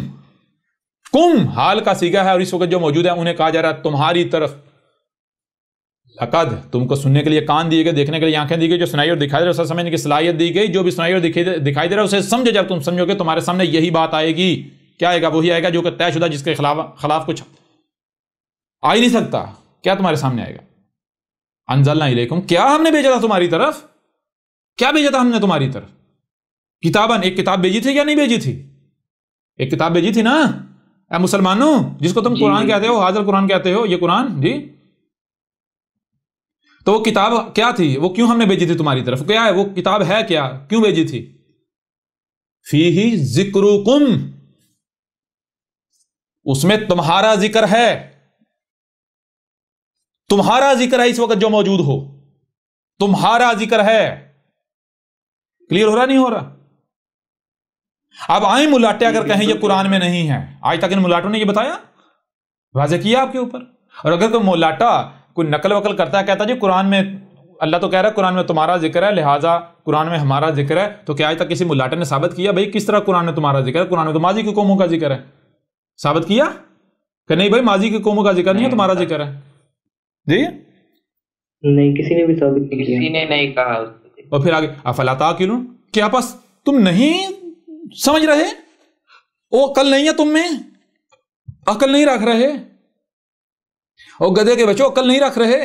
کم حال کا صیغہ ہے، اور اس وقت جو موجود ہے انہیں کہا جا رہا ہے تمہاری طرف۔ لقد، تم کو سننے کے لیے کان دیے گئے، دیکھنے کے لیے آنکھیں دی گئی، جو سنائی اور دکھائی دے رہا ہے اسے سمجھنے کی صلاحیت دی گئی، جو بھی سنائی اور دکھائی دے رہا ہے اسے سمجھے، جب تم سمجھو گے تمہارے سامنے یہی بات آئے گی۔ کیا آئے گا؟ وہی آئے گا جو کہ طے شدہ، جس کے خلاف کچھ آ ہی نہیں سکتا۔ کیا تمہارے سامنے آئے گا؟ انزلنا الیکم، کیا ہم نے بھیجا تھا تمہاری طرف؟ کیا بھیجا تھا ہم نے تمہاری طرف؟ کتاباً، ایک کتاب بھیجی تھی یا نہیں بھیجی تھی؟ ایک کتاب بھیجی تھی نا اے مسلمانوں، جس کو تم قرآن کہتے ہو، حاضر قرآن کہتے ہو، یہ قرآن۔ جی تو وہ کتاب کیا تھی؟ وہ کیوں ہم نے بھیجی تھی تمہاری طرف؟ کیا ہے وہ کتاب؟ ہے کیا؟ کیوں بھیجی تھی؟ فیہ ذکرکم، اس میں تمہارا ذکر ہے، تمہارا ذکر ہے، اس وقت جو موجود ہو تمہارا ذکر ہے۔ کلیئر ہو رہا نہیں ہو رہا؟ اب آئیں ملاٹے اگر کہیں یہ قرآن میں نہیں ہے، آج تک ان ملاٹوں نے یہ بتایا، واضح کیا آپ کے اوپر؟ اور اگر کوئی ملاٹا کوئی نقل وقل کرتا ہے، کہتا جی قرآن میں اللہ تو کہہ رہا ہے قرآن میں تمہارا ذکر ہے، لہٰذا قرآن میں ہمارا ذکر ہے، تو کیا آج تک کسی ملاٹے نے ثابت کیا بھائی کس طرح قرآن میں تمہارا ذکر ہے؟ قرآن میں تو ماضی کی قوموں کا ذکر ہے، ثابت کیا کہ نہیں بھائی ماضی کی قوموں کا ذکر نہیں ہے، تمہارا ذکر ہے؟ جی نہیں، کسی نے بھی ثابت نہیں کیا، کسی نے نہیں کہا۔ اور پھر آگے افلا تعقلون، کیا بس تم نہیں سمجھ رہے؟ وہ عقل نہیں ہے تم میں، عقل نہیں رکھ رہے، اور گدھے کے بچوں عقل نہیں رکھ رہے،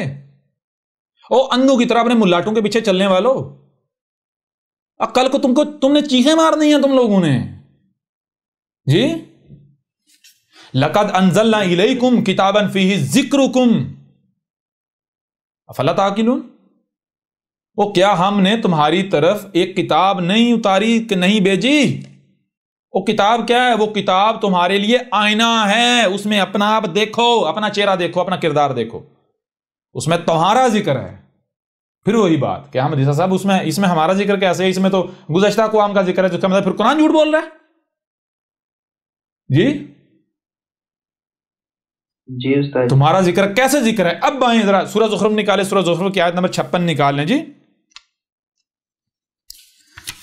او اندھوں کی طرح اپنے ملاٹوں کے پیچھے چلنے والوں، عقل کو تم نے چیخیں مارنی ہیں تم لوگوں نے۔ جی لقد انزلنا الیکم کتابا فیہ ذکرکم افلا تعقلون، وہ کیا ہم نے تمہاری طرف ایک کتاب نہیں اتاری کہ نہیں بھیجی؟ وہ کتاب کیا ہے؟ وہ کتاب تمہارے لیے آئینہ ہے، اس میں اپنا آپ دیکھو، اپنا چہرہ دیکھو، اپنا کردار دیکھو، اس میں تمہارا ذکر ہے۔ پھر وہی بات کہ احمد صاحب اس میں ہمارا ذکر کیسے ہے؟ اس میں تو گزشتہ اقوام کا ذکر ہے، جو مطلب پھر قرآن جھوٹ بول رہا ہے؟ جی استاد، تمہارا ذکر کیسے ذکر ہے؟ اب آئیں ذرا سورہ زخرف نکالے، سورہ زخرف کی آیت نمبر 56 نکال لیں جی،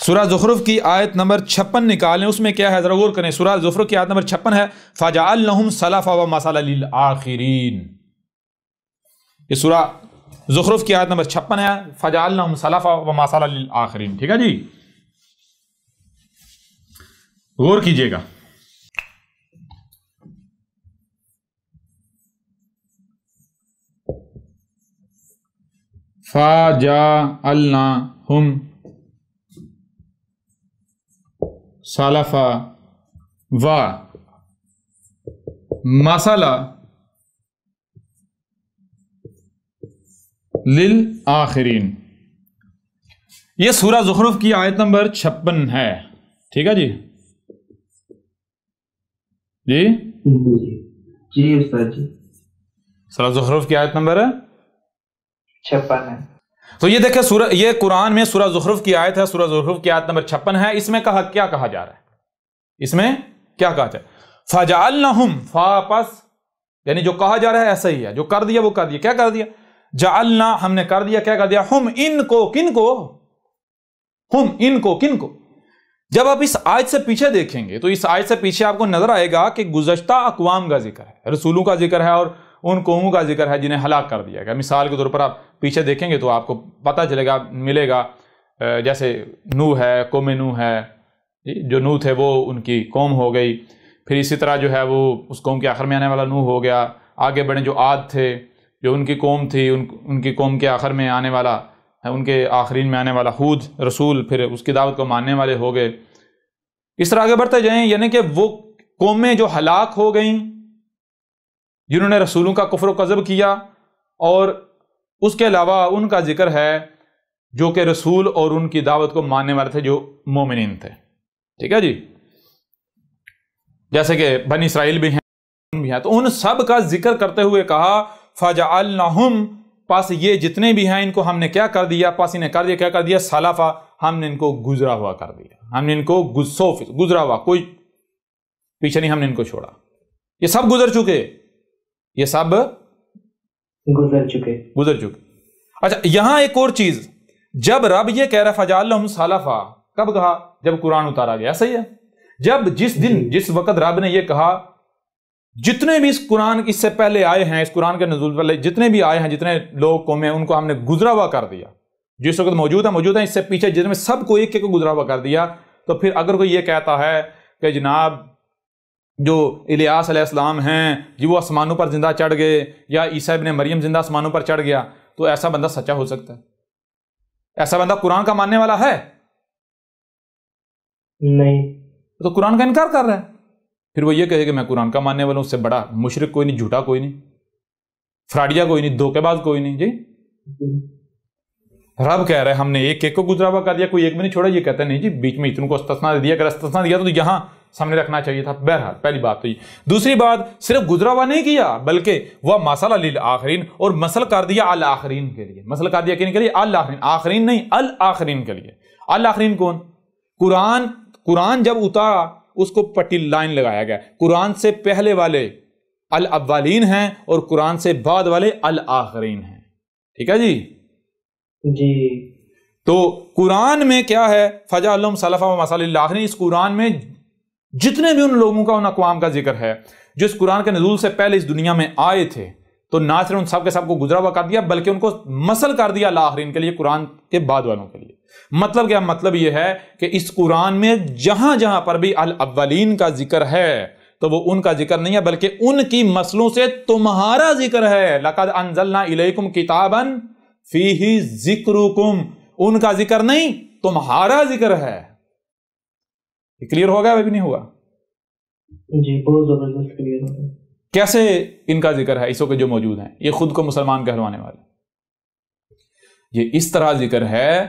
سورہ زخرف کی آیت نمبر 56 نکالیں، اس میں کیا ہے ذرا غور کریں۔ سورہ زخرف کی آیت نمبر 56 ہے فَجَعَلْنَهُمْ سَلَفًا وَمَثَلًا لِلْآخِرِينَ۔ یہ سورہ زخرف کی آیت نمبر 56 ہے، فَجَعَلْنَهُمْ سَلَفًا وَمَثَلًا لِلْآخِرِينَ، ٹھیک ہے جی، غور کیجئے گا۔ فَجَعَلْنَاهُمْ سَلَفًا وَمَثَلًا لِلْآخِرِينَ، یہ سورہ زخرف کی آیت نمبر 56 ہے، ٹھیک ہے جی جی جی استاد جی، سورہ زخرف کی آیت نمبر 56 ہے۔ تو یہ دیکھیں یہ قرآن میں سورہ زخرف کی آیت ہے، سورہ زخرف کی آیت نمبر 56 ہے۔ اس میں کیا کہا جا رہا ہے؟ اس میں کیا کہا جا رہا ہے؟ فَجَعَلْنَهُمْ، پس یعنی جو کہا جا رہا ہے ایسا ہی ہے، جو کر دیا وہ کر دیا۔ کیا کر دیا؟ جعلنا، ہم نے کر دیا، کیا کر دیا؟ ہم ان کو، کن کو؟ ہم ان کو، کن کو؟ جب آپ اس آیت سے پیچھے دیکھیں گے تو اس آیت سے پیچھے آپ کو نظر آئے گا کہ گزشتہ اقوام کا ذکر ہے، رسولوں کا ذکر ہے اور ان قوموں کا ذکر ہے جنہیں ہلاک کر دیا گیا۔ مثال کے طور پر آپ پیچھے دیکھیں گے تو آپ کو پتہ چلے گا، ملے گا، جیسے نوح ہے، قوم نوح ہے، جو نوح تھے وہ ان کی قوم ہو گئی، پھر اسی طرح جو ہے وہ اس قوم کے آخر میں آنے والا نوح ہو گیا۔ آگے بڑھیں، جو عاد تھے، جو ان کی قوم تھی، ان کی قوم کے آخر میں آنے والا، ان کے آخرین میں آنے والا ہود رسول، پھر اس کی دعوت کو ماننے والے ہو گئے۔ اس طرح آگے بڑھتے جائیں، یعنی کہ وہ قومیں جو ہلاک ہو گئیں جنہوں نے رسولوں کا کفر و کذب کیا، اور اس کے علاوہ ان کا ذکر ہے جو کہ رسول اور ان کی دعوت کو ماننے والے تھے، جو مومنین تھے، ٹھیک ہے جی، جیسے کہ بنی اسرائیل بھی ہیں، تو ان سب کا ذکر کرتے ہوئے کہا فَجَعَلْنَهُمْ، پاس یہ جتنے بھی ہیں ان کو ہم نے کیا کر دیا؟ پاس انہیں کر دیا، کیا کر دیا؟ سَلَفًا، ہم نے ان کو گزرا ہوا کر دیا، ہم نے ان کو گزرا ہوا، کوئی پیچھے نہیں، ہم نے ان کو چھوڑا، یہ سب گزر چکے، یہ سب گزر چکے۔ اچھا، یہاں ایک اور چیز، جب رب یہ کہہ رہا فَجَعَلْنَهُمْ سَلَفًا، کب کہا؟ جب قرآن اتارا گیا، صحیح ہے؟ جب جس وقت رب نے یہ کہا، جتنے بھی اس قرآن اس سے پہلے آئے ہیں، اس قرآن کے نزول پہلے جتنے بھی آئے ہیں، جتنے لوگ قومیں، ان کو ہم نے گزرا ہوا کر دیا، جس وقت موجود ہیں، اس سے پیچھے جن میں سب کو ایک ایک کو گزرا ہوا کر دیا۔ تو پھر اگر کوئی یہ کہتا ہے کہ جناب جو الیاس علیہ السلام ہیں جی وہ آسمانوں پر زندہ چڑھ گئے، یا عیسیٰ ابن مریم زندہ آسمانوں پر چڑھ گیا، تو ایسا بندہ سچا ہو سکتا ہے؟ ایسا بندہ قرآن کا ماننے والا ہے؟ نہیں، تو قرآن کا انکار کر رہا ہے۔ پھر وہ یہ کہے کہ میں قرآن کا ماننے والا ہوں، اس سے بڑا مشرک کوئی نہیں، جھوٹا کوئی نہیں، فراڈیا کوئی نہیں، دھوکے باز کوئی نہیں۔ جی رب کہہ رہے ہیں ہم نے ایک ایک کو گزرا ہوا کر دیا، کوئی ایک بھی نہیں چھوڑا۔ یہ کہتا ہے نہیں جی، بیچ میں اتنوں کو استثنا دے دیا، اگر استثنا دیا تو یہاں سامنے رکھنا چاہیے تھا۔ بہرحال پہلی بات تو یہ، دوسری بات صرف گزرا ہوا نہیں کیا، بلکہ وہ مثل للآخرین، اور مثل کر دیا الآخرین کے لیے۔ مثل کر دیا کن کے لیے؟ الآخرین، آخرین نہیں، الآخرین کے لیے۔ الآخرین کون؟ قرآن جب اتارا اس کو پٹی لائن لگایا گیا، قرآن سے پہلے والے الاولین ہیں اور قرآن سے بعد والے الآخرین ہیں، ٹھیک ہے جی جی۔ تو قرآن میں کیا ہے؟ فَجَعَلْنَهُمْ سَلَفًا وَمَثَلًا لِلْآخِرِينَ، اس قرآن میں جتنے بھی ان لوگوں کا، ان اقوام کا ذکر ہے جو اس قرآن کے نزول سے پہلے اس دنیا میں آئے تھے، تو نہ صرف ان سب کے سب کو گزرا ہوا کر دیا، بلکہ ان کو مثل کر دیا الآخرین کے لیے، قرآن کے بعد والوں کے لیے۔ مطلب کیا؟ مطلب یہ ہے کہ اس قرآن میں جہاں جہاں پر بھی الاولین کا ذکر ہے تو وہ ان کا ذکر نہیں ہے، بلکہ ان کی مسلوں سے تمہارا ذکر ہے۔ لَقَدْ أَنزَلْنَا إِلَيْكُمْ كِتَابًا فِيهِ ذِكْرُكُمْ، ان کا ذکر نہیں، تمہارا ذکر ہے۔ کلیئر ہوگا یا بھی نہیں ہوا؟ جی بہت زبردست کلیئر ہوتا ہے. کیسے ان کا ذکر ہے اس وقت جو موجود ہیں، یہ خود کو مسلمان کہلوانے والے، یہ اس طرح ذکر ہے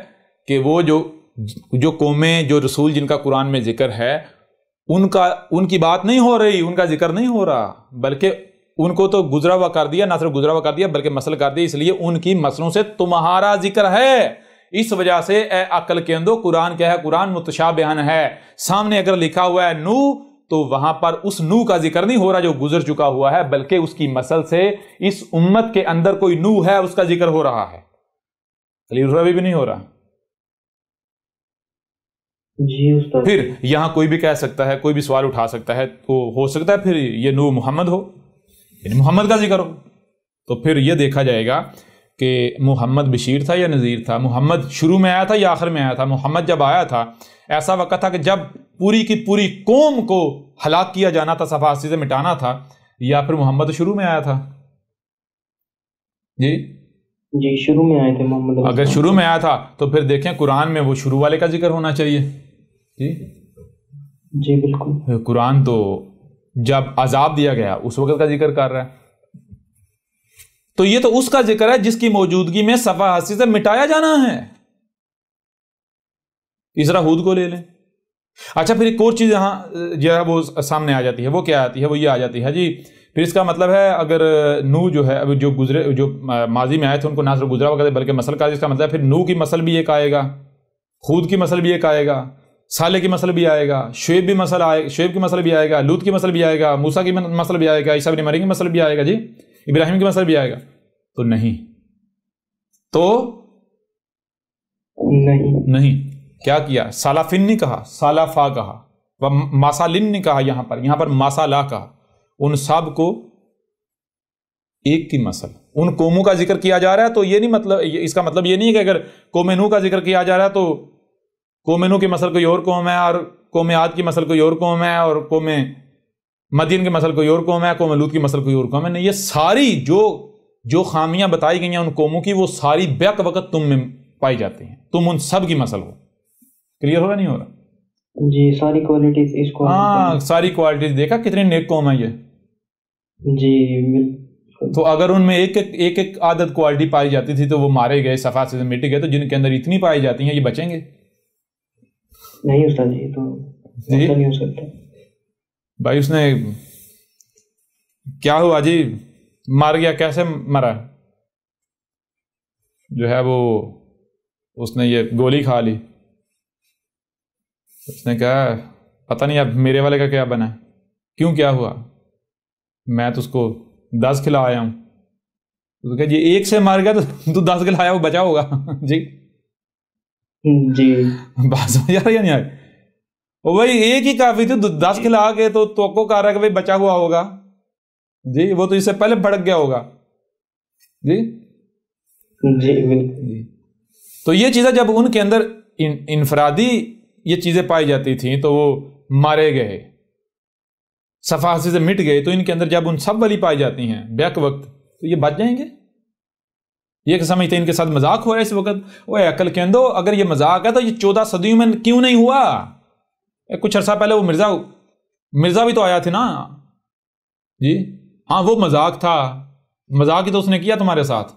کہ وہ جو قومیں، جو رسول جن کا قرآن میں ذکر ہے، ان کی بات نہیں ہو رہی، ان کا ذکر نہیں ہو رہا، بلکہ ان کو تو گزرا ہوا کر دیا، نہ صرف گزرا ہوا کر دیا بلکہ مسل کر دیا، اس لیے ان کی مسلوں سے تمہارا ذکر ہے. اس وجہ سے اے عقل کے اندو، قرآن کیا ہے؟ قرآن متشابہن ہے. سامنے اگر لکھا ہوا ہے نو، تو وہاں پر اس نو کا ذکر نہیں ہو رہا جو گزر چکا ہوا ہے، بلکہ اس کی مسل سے اس امت کے اندر کوئی نو ہے، اس کا ذکر ہو رہا ہے. ابھی بھی نہیں ہو رہا. جی استاد. پھر یہاں کوئی بھی کہہ سکتا ہے، کوئی بھی سوال اٹھا سکتا ہے، تو ہو سکتا ہے پھر یہ نو محمد ہو، یعنی محمد کا ذکر ہو. تو پھر یہ دیکھا جائے گا کہ محمد بشیر تھا یا نذیر تھا، محمد شروع میں آیا تھا یا آخر میں آیا تھا. محمد جب آیا تھا، ایسا وقت تھا کہ جب پوری کی پوری قوم کو ہلاک کیا جانا تھا، صفحاتی سے مٹانا تھا، یا پھر محمد شروع میں آیا تھا؟ جی شروع میں آئے تھے محمد. اگر شروع میں آیا تھا تو پھر دیکھیں قرآن میں وہ شروع والے کا ذکر ہونا چاہیے. جی بالکل. قرآن تو جب عذاب دیا گیا اس وقت کا ذکر کر رہا ہے، تو یہ تو اس کا ذکر ہے جس کی موجودگی میں صفحہ ہستی سے مٹایا جانا ہے. اس طرح ہود کو لے لیں. اچھا پھر ایک اور چیز یہاں جو ہے وہ سامنے آ جاتی ہے، وہ کیا آتی ہے؟ وہ یہ آ جاتی ہے جی، پھر اس کا مطلب ہے اگر نو جو ہے اب جو گزرے، جو ماضی میں آئے تھے ان کو نہ صرف گزرا وقت بلکہ مسل کا، اس کا مطلب ہے پھر نو کی مسل بھی ایک آئے گا، ہود کی مسل بھی ایک آئے گا، صالح کی مسل بھی آئے گا، شعیب کی مسل بھی آئے گا، لوط کی مسل بھی آئے گا، موسیٰ کی مسل بھی آئے گا، عیسیٰ بن مریم کی مسل بھی آئے گا، جی ابراہیم کی مسل بھی آئے گا. تو نہیں کیا کیا؟ سالافن نہیں کہا، سالافا کہا، ماسالن نہیں کہا، یہاں پر ماسالا کہا. ان سب کو ایک کی مسل، ان قوموں کا ذکر کیا جا رہا ہے. تو یہ نہیں مطلب، اس کا مطلب یہ نہیں ہے کہ اگر قوم نوح کا ذکر کیا جا رہا ہے تو قوم نوح کی مسل کوئی اور قوم ہے، اور قوم عاد کی مسل کوئی اور قوم ہے، اور قوم مدین کی مسل کوئی اور قوم ہے، قوم لوط کی مسل کوئی اور قوم ہے. نہیں، یہ ساری جو خامیاں بتائی گئی ہیں ان قوموں کی، وہ ساری بیک وقت تم میں پائی جاتی ہیں. تم ان سب کی مسل ہو. کلیئر ہو رہا نہیں ہو رہا؟ جی ساری کوالٹیز اس کو، ہاں ساری کوالٹیز. دیکھا کتنی نیک قوم ہے یہ. جی تو اگر ان میں ایک عادت کوالٹی پائی جاتی تھی تو وہ مارے گئے، صفحات سے مٹ گئے. تو جن کے اندر اتنی پائی جاتی ہیں یہ بچیں گے نہیں استاد جی؟ تو ایسا نہیں ہو سکتا بھائی. اس نے کیا ہوا جی؟ مار گیا. کیسے مرا؟ جو ہے وہ اس نے یہ گولی کھا لی. اس نے کہا پتہ نہیں اب میرے والے کا کیا بنا ہے. کیوں کیا ہوا؟ میں تو اس کو 10 کھلا آیا ہوں. تو کہا جی ایک سے مار گیا تو 10 کھلایا وہ بچا ہوگا. جی بات سمجھ آ رہی ہے نہیں آئی؟ وہ بھائی ایک ہی کافی تھی، 10 کھلا کے تو توقع کر رہا ہے کہ بھائی بچا ہوا ہوگا. جی وہ تو اس سے پہلے بھڑک گیا ہوگا. جی تو یہ چیزیں جب ان کے اندر انفرادی یہ چیزیں پائی جاتی تھیں تو وہ مارے گئے، صفحہ سے مٹ گئے. تو ان کے اندر جب ان سب والی پائی جاتی ہیں بیک وقت تو یہ بچ جائیں گے. یہ کہ سمجھتے ہیں ان کے ساتھ مذاق ہو رہا ہے اس وقت. وہ عقل کے اندر اگر یہ مذاق ہے تو یہ 14 صدیوں میں کیوں نہیں ہوا؟ کچھ عرصہ پہلے وہ مرزا بھی تو آیا تھا نا جی. ہاں وہ مذاق تھا، مذاق ہی تو اس نے کیا تمہارے ساتھ.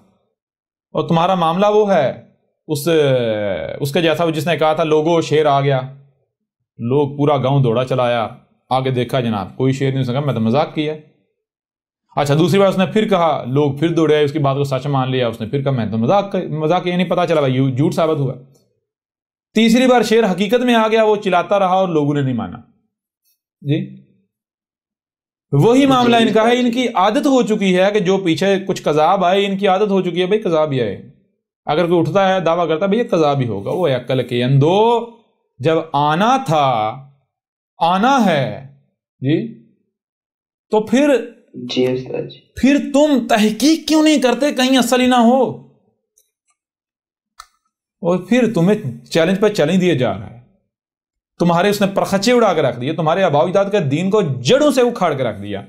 اور تمہارا معاملہ وہ ہے اس کے جیسا جس نے کہا تھا لوگوں شیر آ گیا، لوگ پورا گاؤں دوڑا چلایا، آگے دیکھا جناب کوئی شیر نہیں سکا، میں تو مذاق کیا. اچھا دوسری بار اس نے پھر کہا، لوگ پھر دوڑے، اس کی بات کو سچ مان لیا. اس نے پھر کہا میں تو مذاق کیا، نہیں پتا چلا بھائی جھوٹ ثابت ہوا. تیسری بار شیر حقیقت میں آ گیا، وہ چلاتا رہا اور لوگوں نے نہیں مانا. جی وہی معاملہ ان کا ہے. ان کی عادت ہو چکی ہے کہ جو پیچھے کچھ کذاب آئے، ان کی عادت ہو چکی ہے بھائی کذاب ہی آئے. اگر کوئی اٹھتا ہے دعویٰ کرتا ہے بھائی یہ کذاب ہی ہوگا. وہ عقل کے اندو جب آنا تھا، آنا ہے جی، تو پھر تم تحقیق کیوں نہیں کرتے کہیں اصل ہی نہ ہو؟ اور پھر تمہیں چیلنج پہ چیلنج دیا جا رہا ہے. تمہارے اس نے پرخچے اڑا کے رکھ دیے، تمہارے آباء و اجداد کے دین کو جڑوں سے اکھاڑ کے رکھ دیا.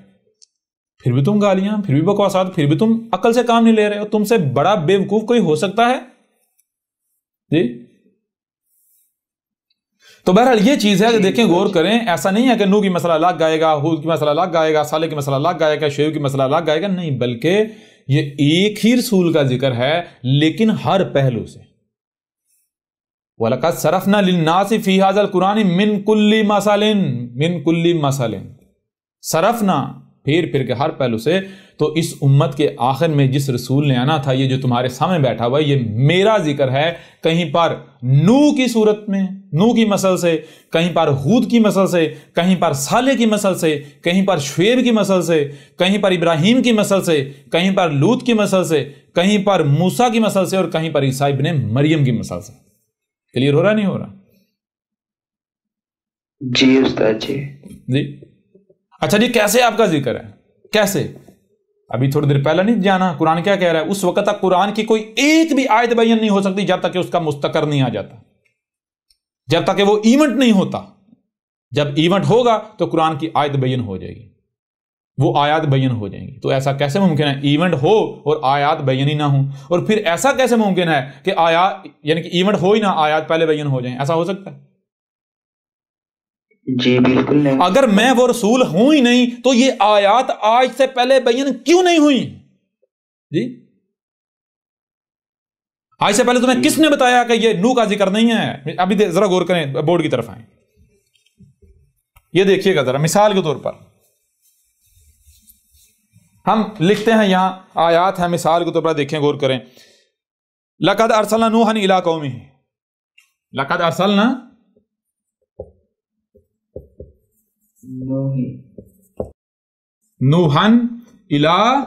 پھر بھی تم گالیاں، پھر بھی بکواسات، پھر بھی تم عقل سے کام نہیں لے رہے ہو. تم سے بڑا بے وقوف کوئی ہو سکتا ہے جی؟ تو بہرحال یہ چیز ہے کہ دیکھیں غور کریں، ایسا نہیں ہے کہ نوح کی مسئلہ الگ آئے گا، ہود کی مسئلہ الگ آئے گا، صالح کی مسئلہ الگ آئے گا، شعیب کی مسئلہ الگ آئے گا، نہیں، بلکہ یہ ایک ہی رسول کا ذکر ہے لیکن ہر پہلو سے۔ وَلَقَدْ صَرَفْنَا لِلنَّاسِ فِي هَذَا الْقُرْآنِ مِنْ كُلِّ مَثَلٍ صرفنا پھر کے ہر پہلو سے۔ تو اس امت کے آخر میں جس رسول نے آنا تھا، یہ جو تمہارے سامنے بیٹھا ہوا ہے، یہ میرا ذکر ہے، کہیں پر نوح کی صورت میں، نوح کی مثل سے، کہیں پر ہود کی مثل سے، کہیں پر صالح کی مثل سے، کہیں پر شعیب کی مثل سے، کہیں پر ابراہیم کی مثل سے، کہیں پر لوط کی مثل سے، کہیں پر موسیٰ کی مثل سے، اور کہیں پر عیسیٰ ابن مریم کی مثل سے۔ کلیئر ہو رہا نہیں ہو رہا؟ جی استاد جی۔ جی اچھا جی، کیسے آپ کا ذکر ہے؟ کیسے؟ ابھی تھوڑی دیر پہلے نہیں جانا قرآن کیا کہہ رہا ہے؟ اس وقت تک قرآن کی کوئی ایک بھی آیت بیان نہیں ہو سکتی جب تک کہ اس کا مستقر نہیں آ جاتا، جب تک کہ وہ ایونٹ نہیں ہوتا۔ جب ایونٹ ہوگا تو قرآن کی آیت بیان ہو جائے گی، وہ آیات بیان ہو جائیں گی۔ تو ایسا کیسے ممکن ہے ایونٹ ہو اور آیات بیان ہی نہ ہوں؟ اور پھر ایسا کیسے ممکن ہے کہ آیات، یعنی کہ ایونٹ ہو ہی نہ، آیات پہلے بیان ہو جائیں؟ ایسا ہو سکتا ہے؟ جی بالکل نہیں۔ اگر میں وہ رسول ہوں ہی نہیں تو یہ آیات آج سے پہلے بیان کیوں نہیں ہوئی؟ جی آج سے پہلے تمہیں کس نے بتایا کہ یہ نوح کا ذکر نہیں ہے؟ ابھی ذرا غور کریں، بورڈ کی طرف آئیں، یہ دیکھیے گا ذرا مثال کے طور پر ہم لکھتے ہیں، یہاں آیات ہیں، مثال کے طور پر دیکھیں، غور کریں۔ لَقَدْ أَرْسَلْنَا نُوحًا إِلَىٰ قَوْمِهِ، لَقَدْ أَرْسَلْنَا نوحًا إِلَىٰ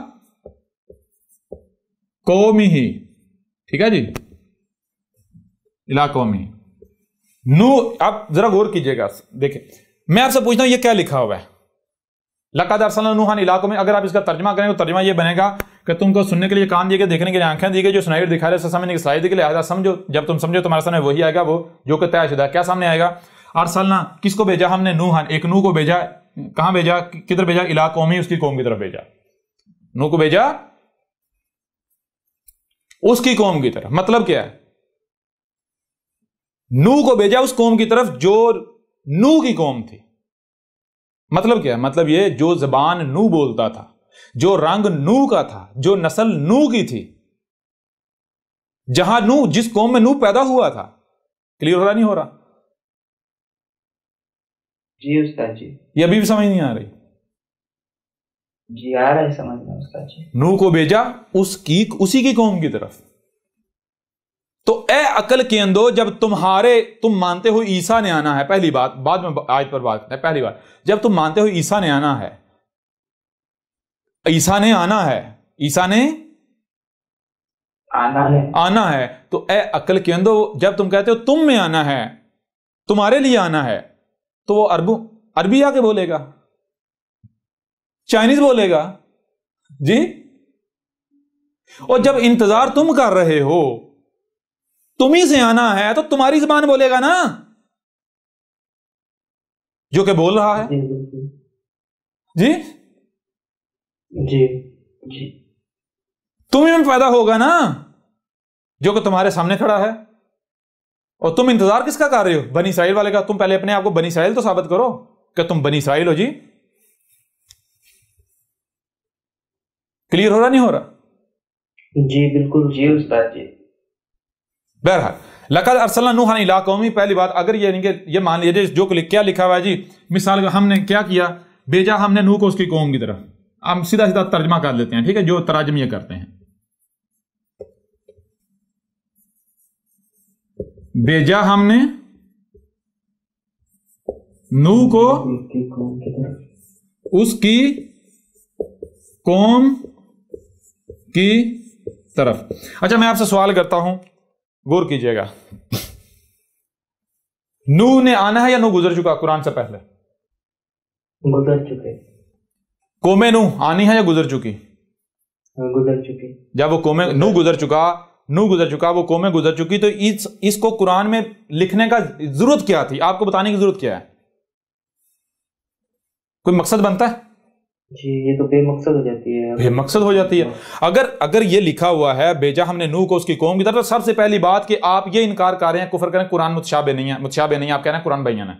قَوْمِهِ، ٹھیک ہے جی، إِلَىٰ قَوْمِهِ نوح۔ اب ذرا غور کیجئے گا، دیکھیں میں آپ سے پوچھتا ہوں یہ کیا لکھا ہوا ہے؟ لَقَدْ أَرْسَلْنَا نُوحًا إِلَىٰ قَوْمِهِ۔ اگر آپ اس کا ترجمہ کریں تو ترجمہ یہ بنے گا کہ تم کو سننے کے لیے کان دیے گئے، دیکھنے کے لیے آنکھیں دی گئی، جو سنائی دکھا رہے سے سمجھنے کی صلاحیت کے لیے آیا، سمجھو، جب تم سمجھو تمہارے سامنے وہی آئے گا، وہ جو کہ طے شدہ ہے۔ کیا سامنے آئے گا؟ ارسلنا، کس کو بھیجا ہم نے؟ نوحًا، ایک نوح کو بھیجا۔ کہاں بھیجا؟ کدھر بھیجا؟ إِلَىٰ قَوْمِهِ، اس کی قوم کی طرف بھیجا۔ نوح کو بھیجا اس کی قوم کی طرف۔ مطلب کیا ہے؟ نوح کو بھیجا اس قوم کی طرف جو نوح کی قوم تھی۔ مطلب کیا ہے؟ مطلب یہ جو زبان نوح بولتا تھا، جو رنگ نوح کا تھا، جو نسل نوح کی تھی، جہاں نوح، جس قوم میں نوح پیدا ہوا تھا۔ کلیئر ہو رہا نہیں ہو رہا؟ جی استاد جی۔ یہ ابھی بھی سمجھ نہیں آ رہی؟ جی آ رہا ہے سمجھ میں استاد جی۔ نوح کو بھیجا اسی کی قوم کی طرف۔ تو اے عقل کے اندو، جب تم مانتے ہو عیسیٰ نے آنا ہے، پہلی بات، بعد میں آیت پر بات کرتے ہیں، پہلی بات جب تم مانتے ہو عیسیٰ نے آنا ہے، عیسیٰ نے آنا ہے، عیسیٰ نے آنا ہے، تو اے عقل کے اندو جب تم کہتے ہو تم میں آنا ہے، تمہارے لیے آنا ہے، تو وہ عربی آ کے بولے گا، چائنیز بولے گا جی؟ اور جب انتظار تم کر رہے ہو، تمہیں سے آنا ہے، تو تمہاری زبان بولے گا نا، جو کہ بول رہا ہے جی؟ جی جی تمہیں میں پیدا ہوگا نا، جو کہ تمہارے سامنے کھڑا ہے۔ اور تم انتظار کس کا کر رہے ہو؟ بنی اسرائیل والے کا۔ تم پہلے اپنے آپ کو بنی اسرائیل تو ثابت کرو کہ تم بنی اسرائیل ہو جی۔ کلیئر ہو رہا نہیں ہو رہا؟ جی بالکل جی استاد جی۔ بہرحال لقد ارسلنا نوحا الی قومہ، پہلی بات اگر یہ مان لیجیے جو کیا لکھا ہوا ہے جی، مثال ہم نے کیا کیا؟ بھیجا ہم نے نوح کو اس کی قوم کی طرف۔ ہم سیدھا ترجمہ کر لیتے ہیں، ٹھیک ہے، جو تراجم یہ کرتے ہیں۔ بھیجا ہم نے نوح کو اس کی قوم کی طرف۔ اچھا میں آپ سے سوال کرتا ہوں، غور کیجئے گا، نوح نے آنا ہے یا نوح گزر چکا قرآن سے پہلے؟ گزر چکے۔ قوم نوح آنی ہے یا گزر چکی؟ گزر چکی۔ جب وہ قوم نوح گزر چکا، وہ قوم گزر چکی، تو اس کو قرآن میں لکھنے کا ضرورت کیا تھی؟ آپ کو بتانے کی ضرورت کیا ہے؟ کوئی مقصد بنتا ہے؟ جی یہ تو بے مقصد ہو جاتی ہے. بے مقصد ہو جاتی ہے. اگر یہ لکھا ہوا ہے بھیجا ہم نے نوح کو اس کی قوم کی طرف، سب سے پہلی بات کہ آپ یہ انکار کر رہے ہیں، کفر کریں قرآن متشابہ نہیں ہے. متشابہ نہیں، آپ کہہ رہے ہیں قرآن بین ہے.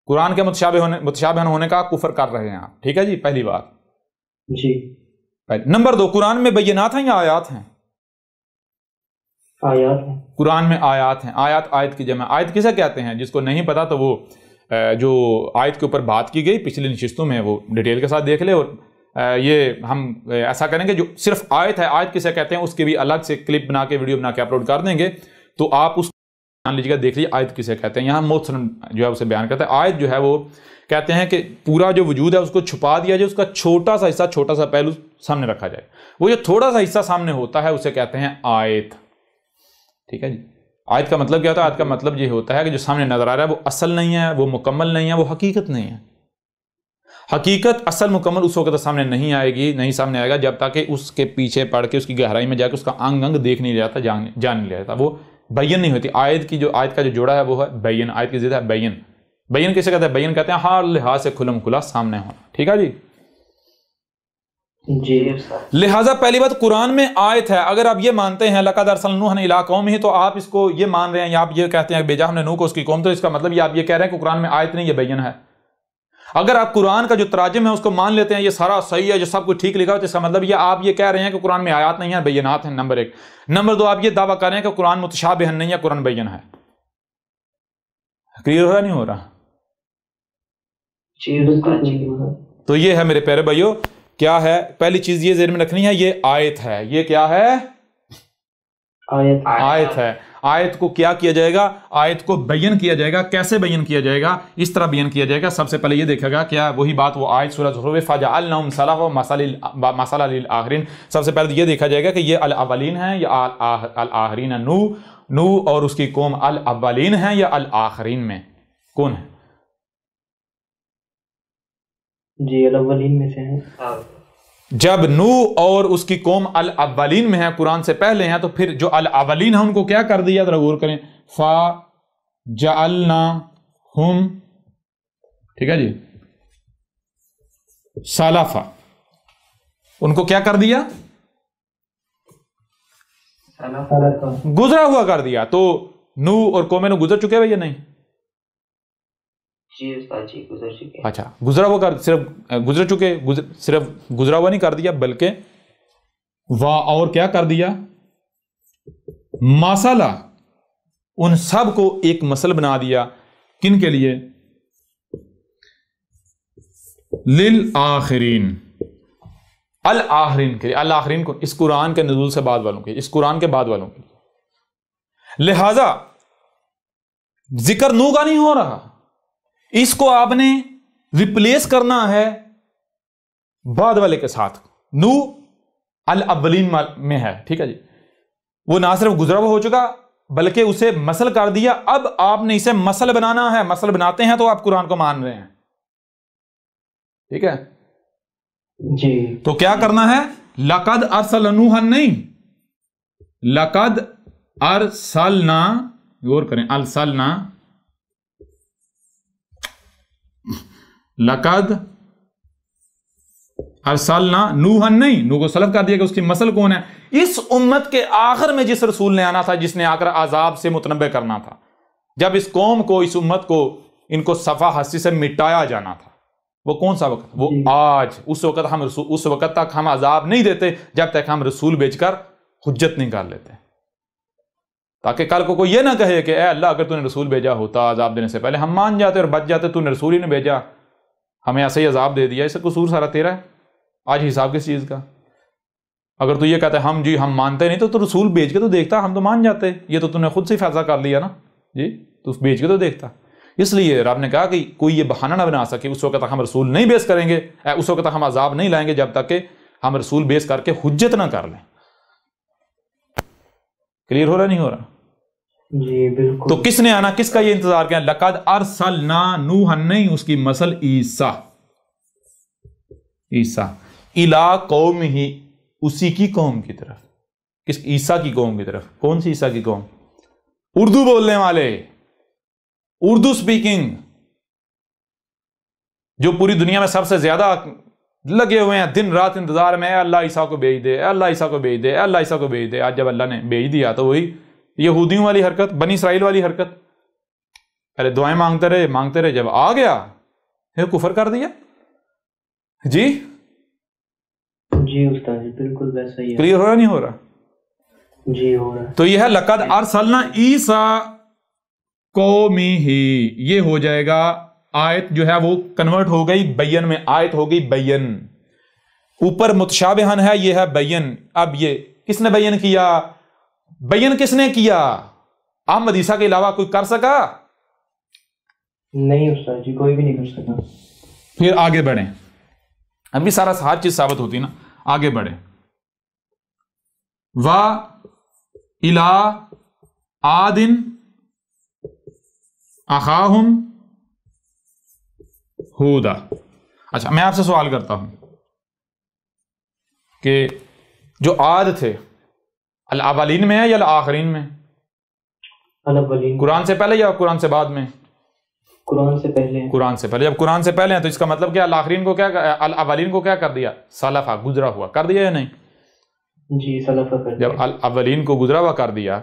قرآن کے متشابہ ہونے کا کفر کر رہے ہیں آپ. ٹھیک ہے جی، پہلی بات. جی. نمبر 2، قرآن میں بینات ہیں یا آیات ہیں؟ آیات ہیں. قرآن میں آیات ہیں. آیت کی جمع. آیت کسے کہتے ہیں؟ جس کو نہیں پتا تو وہ جو آیت کے اوپر بات کی گئی پچھلی نشستوں میں وہ ڈیٹیل کے ساتھ دیکھ لے. اور یہ ہم ایسا کریں گے جو صرف آیت ہے، آیت کسے کہتے ہیں، اس کی بھی الگ سے کلپ بنا کے ویڈیو بنا کے اپلوڈ کر دیں گے، تو آپ اس جان لیجیے گا، دیکھ لیجیے آیت کسے کہتے ہیں. یہاں محسن جو ہے اسے بیان کرتا ہے. آیت جو ہے وہ کہتے ہیں کہ پورا جو وجود ہے اس کو چھپا دیا جائے، اس کا چھوٹا سا حصہ، چھوٹا سا پہلو سامنے رکھا جائے. وہ جو تھوڑا سا حصہ سامنے ہوتا ہے اسے کہتے ہیں آیت. ٹھیک ہے جی. آیت کا مطلب کیا ہوتا ہے؟ آیت کا مطلب یہ ہوتا ہے کہ جو سامنے نظر آ رہا ہے وہ اصل نہیں ہے، وہ مکمل نہیں ہے، وہ حقیقت نہیں ہے. حقیقت اصل مکمل اس وقت سامنے نہیں آئے گی، نہیں سامنے آئے گا جب تک کہ اس کے پیچھے پڑھ کے اس کی گہرائی میں جا کے اس کا انگ انگ دیکھ نہیں جاتا، جان نہیں جاتا، وہ بین نہیں ہوتی. آیت کا جو جوڑا ہے وہ ہے بین. آیت کی ضد ہے بین. بین کسے کہتے ہیں؟ بین کہتے ہیں ہر لحاظ سے کھلم کھلا سامنے ہونا. ٹھیک ہے جی. جی. لہٰذا پہلی بات قرآن میں آیت ہے. اگر آپ یہ مانتے ہیں لقد ارسلنا نوحا الی قومہ، تو آپ اس کو یہ مان رہے ہیں یا آپ یہ کہتے ہیں بھیجا ہم نے نوح کو اس کی قوم، تو اس کا مطلب یہ آپ یہ کہہ رہے ہیں کہ قرآن میں آیت نہیں، یہ بین ہے. اگر آپ قرآن کا جو تراجم ہے اس کو مان لیتے ہیں یہ سارا صحیح ہے، جو سب کچھ ٹھیک لکھا ہو، تو اس کا مطلب یہ آپ یہ کہہ رہے ہیں کہ قرآن میں آیات نہیں ہیں، بینات ہیں. نمبر 1. نمبر 2، آپ یہ دعویٰ کر رہے ہیں کہ قرآن متشابہ نہیں ہے، قرآن بین ہے. کلیئر ہو رہا نہیں ہو رہا؟ تو یہ ہے میرے پیارے بھائیو، کیا ہے؟ پہلی چیز یہ ذہن میں رکھنی ہے، یہ آیت ہے. یہ کیا ہے؟ آیت ہے. آیت کو کیا کیا جائے گا؟ آیت کو بیان کیا جائے گا. کیسے بیان کیا جائے گا؟ اس طرح بیان کیا جائے گا. سب سے پہلے یہ دیکھا گا کیا وہی بات، وہ آیت سورہ زخرف فَجَعَلْنَاهُمْ سَلَفًا وَمَثَلًا لِلْآخِرِينَ. سب سے پہلے یہ دیکھا جائے گا کہ یہ الاولین ہیں یا الآخرین. نوح اور اس کی قوم الاولین ہیں یا الآخرین میں کون ہے؟ جی الاولین میں سے ہیں. جب نوح اور اس کی قوم الاولین میں ہیں، قرآن سے پہلے ہیں، تو پھر جو الاولین ہیں ان کو کیا کر دیا؟ ذرا غور کریں. فَجَعَلْنَاهُمْ، ٹھیک ہے جی، سَلَفًا، ان کو کیا کر دیا؟ گزرا ہوا کر دیا. تو نوح اور قوم نوح گزر چکے ہوئے یا نہیں؟ جی استاد جی گزر چکے. اچھا، گزرا ہوا کر، صرف گزر چکے، صرف گزرا ہوا نہیں کر دیا، بلکہ اور کیا کر دیا؟ مسئلہ، ان سب کو ایک مسئلہ بنا دیا. کن کے لیے؟ للآخرین، الآخرین کے لیے. الآخرین کو اس قرآن کے نزول سے بعد والوں کے، اس قرآن کے بعد والوں کے لیے. لہذا ذکر نوح کا نہیں ہو رہا، اس کو آپ نے ریپلیس کرنا ہے بعد والے کے ساتھ. نوح الاولین میں ہے. ٹھیک ہے جی. وہ نہ صرف گزرا ہوا ہو چکا بلکہ اسے مسل کر دیا. اب آپ نے اسے مسل بنانا ہے. مسل بناتے ہیں تو آپ قرآن کو مان رہے ہیں. ٹھیک ہے جی. تو کیا کرنا ہے؟ لقد ارسلنا نوحا، نہیں لقد ارسلنا، غور کریں، ارسلنا، لقد ارسلنا نوحا، نہیں، نوح کو سلب کر دیا کہ اس کی مسل کون ہے؟ اس امت کے آخر میں جس رسول نے آنا تھا، جس نے آ کر عذاب سے متنبع کرنا تھا، جب اس قوم کو، اس امت کو، ان کو صفحہ ہستی سے مٹایا جانا تھا، وہ کون سا وقت؟ وہ آج. اس وقت تک ہم عذاب نہیں دیتے جب تک ہم رسول بھیج کر حجت نہیں کر لیتے، تاکہ کل کو کوئی یہ نہ کہے کہ اے اللہ اگر تو نے رسول بھیجا ہوتا عذاب دینے سے پہلے ہم مان جاتے اور بچ جاتے، تو نے رسول ہی نے بھیجا، ہمیں ایسے ہی عذاب دے دیا، اس سے قصور سارا تیرا ہے. آج حساب کس چیز کا؟ اگر تو یہ کہتا ہے ہم مانتے نہیں، تو رسول بھیج کے تو دیکھتا، ہم تو مان جاتے. یہ تو نے خود سے فیصلہ کر لیا نا جی، تو بھیج کے تو دیکھتا. اس لیے رب نے کہا کہ کوئی یہ بہانہ نہ بنا سکے. اس وقت تک ہم رسول نہیں بیس کریں گے، اس وقت تک ہم عذاب نہیں لائیں گے جب تک کہ ہم رسول بیس کر کے حجت نہ کر لیں. کلیئر ہو رہا نہیں ہو رہا؟ جی بالکل. تو کس نے آنا، کس کا یہ انتظار کیا؟ لقد ارسلنا نوحا، نہیں، اس کی مثل عیسیٰ الی قومہ، اسی کی قوم کی طرف. کس؟ عیسیٰ کی قوم کی طرف. کون سی عیسیٰ کی قوم؟ اردو بولنے والے، اردو سپیکنگ، جو پوری دنیا میں سب سے زیادہ لگے ہوئے ہیں دن رات انتظار میں، اے اللہ عیسیٰ کو بھیج دے، اے اللہ عیسیٰ کو بھیج دے، اے اللہ عیسیٰ کو بھیج دے۔ آج جب اللہ نے بھیج دیا تو وہی یہودیوں والی حرکت، بنی اسرائیل والی حرکت، پہلے دعائیں مانگتے رہے، جب آ گیا پھر کفر کر دیا۔ جی جی استاد جی بالکل ویسا ہی ہے۔ کلیئر ہو رہا نہیں ہو رہا؟ جی ہو رہا ہے۔ تو یہ ہے لقد ارسلنا عیسیٰ قومہ، یہ ہو جائے گا آیت جو ہے وہ کنورٹ ہو گئی بین میں، آیت ہو گئی بین، اوپر متشابہن ہے، یہ ہے بین۔ اب یہ کس نے بین کیا؟ بین کس نے کیا؟ احمد عیسیٰ کے علاوہ کوئی کر سکا؟ نہیں استاد جی کوئی بھی نہیں کر سکا۔ پھر آگے بڑھیں، ابھی سارا ہر چیز ثابت ہوتی نا، آگے بڑھیں۔ وا الی عاد اخاہم ہودا۔ اچھا میں آپ سے سوال کرتا ہوں کہ جو عاد تھے الاولین میں ہے یا الاخرین میں؟ الاولین۔ قرآن سے پہلے یا قرآن سے بعد میں؟ قرآن سے پہلے۔ قرآن سے پہلے۔ جب قرآن سے پہلے ہیں تو اس کا مطلب کیا الاخرین کو کیا، الاولین کو کیا کر دیا؟ سلفا، گزرا ہوا کر دیا یا نہیں؟ جی سلفا کر دیا۔ جب الاولین کو گزرا ہوا کر دیا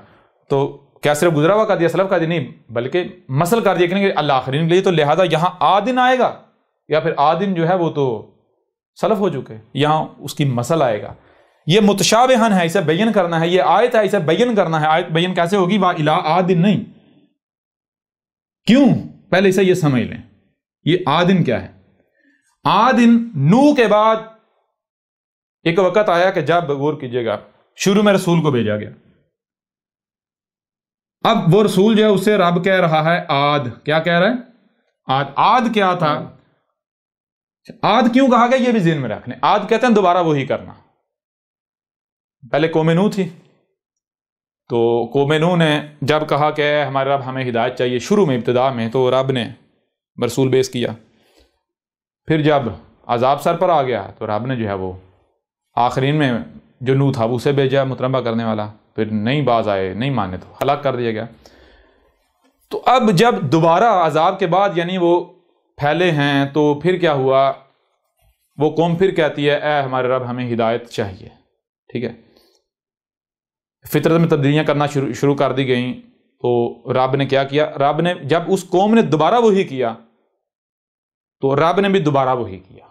تو کیا صرف گزرا ہوا کر دیا، سلف کر دیا؟ نہیں، بلکہ مسل کر دیا کہ الاخرین کے لیے، تو لہذا یہاں آدن آئے گا یا پھر آدن جو ہے وہ تو سلف ہو چکے، یہاں اس کی مسل آئے گا۔ یہ متشابہن ہے، اسے بیان کرنا ہے، یہ آیت ہے، اسے بیان کرنا ہے۔ آیت بیان کیسے ہوگی؟ وا الی عادن نہیں، کیوں؟ پہلے اسے یہ سمجھ لیں، یہ آدن کیا ہے؟ آدن نو کے بعد ایک وقت آیا کہ جب، غور کیجئے گا، شروع میں رسول کو بھیجا گیا، اب وہ رسول جو ہے اسے رب کہہ رہا ہے آد، کیا کہہ رہا ہے؟ آد۔ آد کیا تھا؟ آد کیوں کہا گیا یہ بھی ذہن میں رکھ لیں۔ آد کہتے ہیں دوبارہ وہی کرنا۔ پہلے قوم نوح تھی، تو قوم نوح نے جب کہا کہ ہمارے رب ہمیں ہدایت چاہیے، شروع میں ابتدا میں، تو رب نے رسول بیس کیا۔ پھر جب عذاب سر پر آ گیا تو رب نے جو ہے وہ آخرین میں جو نوح تھا اسے بھیجا متنبہ کرنے والا، پھر نہیں باز آئے، نہیں مانے تو ہلاک کر دیا گیا۔ تو اب جب دوبارہ عذاب کے بعد یعنی وہ پھیلے ہیں تو پھر کیا ہوا؟ وہ قوم پھر کہتی ہے اے ہمارے رب ہمیں ہدایت چاہیے، ٹھیک ہے، فطرت میں تبدیلیاں کرنا شروع کر دی گئیں۔ تو رب نے کیا کیا؟ رب نے جب اس قوم نے دوبارہ وہی کیا تو رب نے بھی دوبارہ وہی کیا۔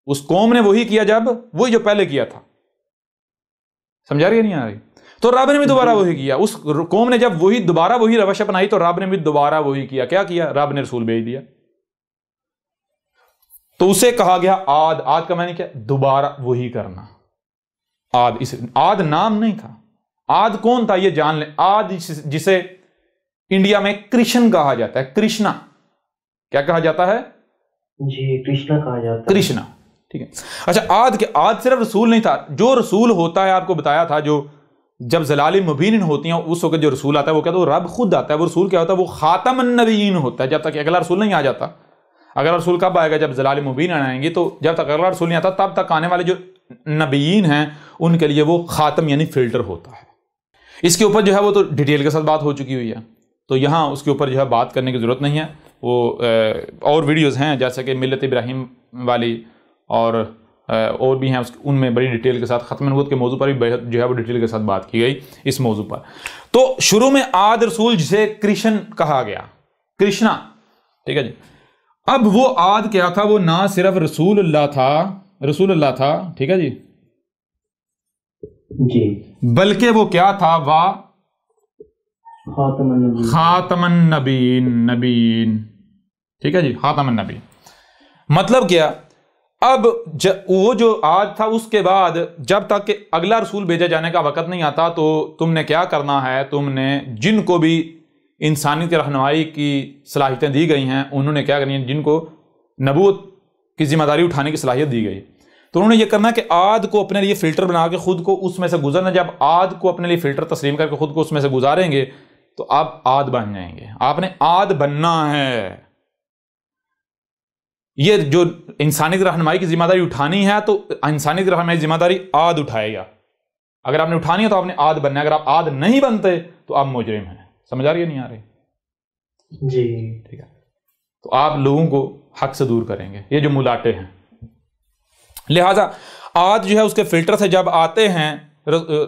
اس قوم نے وہی کیا جب وہی جو پہلے کیا تھا، سمجھا رہی ہے نہیں آ رہی؟ تو رب نے بھی دوبارہ وہی کیا۔ اس قوم نے جب وہی دوبارہ وہی روش اپنائی تو رب نے بھی دوبارہ وہی کیا۔ کیا کیا؟ رب نے رسول بھیج دیا۔ تو اسے کہا گیا آد۔ آد کا معنی کیا؟ دوبارہ وہی کرنا۔ آد، آد نام نہیں تھا۔ آد کون تھا یہ جان لیں۔ آد جسے انڈیا میں کرشن کہا جاتا ہے، کرشنا، کیا کہا جاتا ہے؟ جی کرشنا کہا جاتا ہے۔ کرشنا، ٹھیک ہے۔ اچھا آد کے، آد صرف رسول نہیں تھا، جو رسول ہوتا ہے آپ کو بتایا تھا، جو جب ضلال مبین ہوتی ہیں اس وقت جو رسول آتا ہے وہ کہتا ہے وہ رب خود آتا ہے۔ وہ رسول کیا ہوتا ہے؟ وہ خاتم النبیین ہوتا ہے، جب تک اگلا رسول نہیں آ جاتا۔ اگلا رسول کب آئے گا؟ جب ضلال مبین آئیں گے۔ تو جب تک اگلا رسول نہیں آتا تب تک آنے والے جو نبیین ہیں ان کے لیے وہ خاتم یعنی فلٹر ہوتا ہے۔ اس کے اوپر جو ہے وہ تو ڈیٹیل کے ساتھ بات ہو چکی ہوئی ہے، تو یہاں اس کے اوپر جو ہے بات کرنے کی ضرورت نہیں ہے۔ وہ اور ویڈیوز ہیں جیسے کہ ملت ابراہیم والی اور بھی ہیں، ان میں بڑی ڈیٹیل کے ساتھ ختم نبوت کے موضوع پر بھی جو ہے وہ ڈیٹیل کے ساتھ بات کی گئی اس موضوع پر۔ تو شروع میں آد رسول جسے کرشن کہا گیا، کرشنا، ٹھیک ہے جی۔ اب وہ آد کیا تھا؟ وہ نہ صرف رسول اللہ تھا، ٹھیک ہے جی، جی، بلکہ وہ کیا تھا؟ خاتم النبیین، ٹھیک ہے جی، خاتم النبیین۔ مطلب کیا؟ اب وہ جو آج تھا اس کے بعد جب تک کہ اگلا رسول بھیجا جانے کا وقت نہیں آتا تو تم نے کیا کرنا ہے؟ تم نے جن کو بھی انسانیت رہنمائی کی صلاحیتیں دی گئی ہیں انہوں نے کیا کرنی ہے؟ جن کو نبوت کی ذمہ داری اٹھانے کی صلاحیت دی گئی تو انہوں نے یہ کرنا کہ آد کو اپنے لیے فلٹر بنا کے خود کو اس میں سے گزرنا۔ جب آد کو اپنے لیے فلٹر تسلیم کر کے خود کو اس میں سے گزاریں گے تو آپ آد بن جائیں گے۔ آپ نے آد بننا ہے۔ یہ جو انسانیت رہنمائی کی ذمہ داری اٹھانی ہے تو انسانیت رہنمائی کی ذمہ داری آد اٹھائے گا۔ اگر آپ نے اٹھانی ہے تو آپ نے آد بننا ہے۔ اگر آپ آد نہیں بنتے تو آپ مجرم ہیں۔ سمجھ آ رہی ہے نہیں آ رہی؟ جی ٹھیک ہے۔ تو آپ لوگوں کو حق سے دور کریں گے، یہ جو ملاٹے ہیں۔ لہٰذا آج جو ہے اس کے فلٹر سے جب آتے ہیں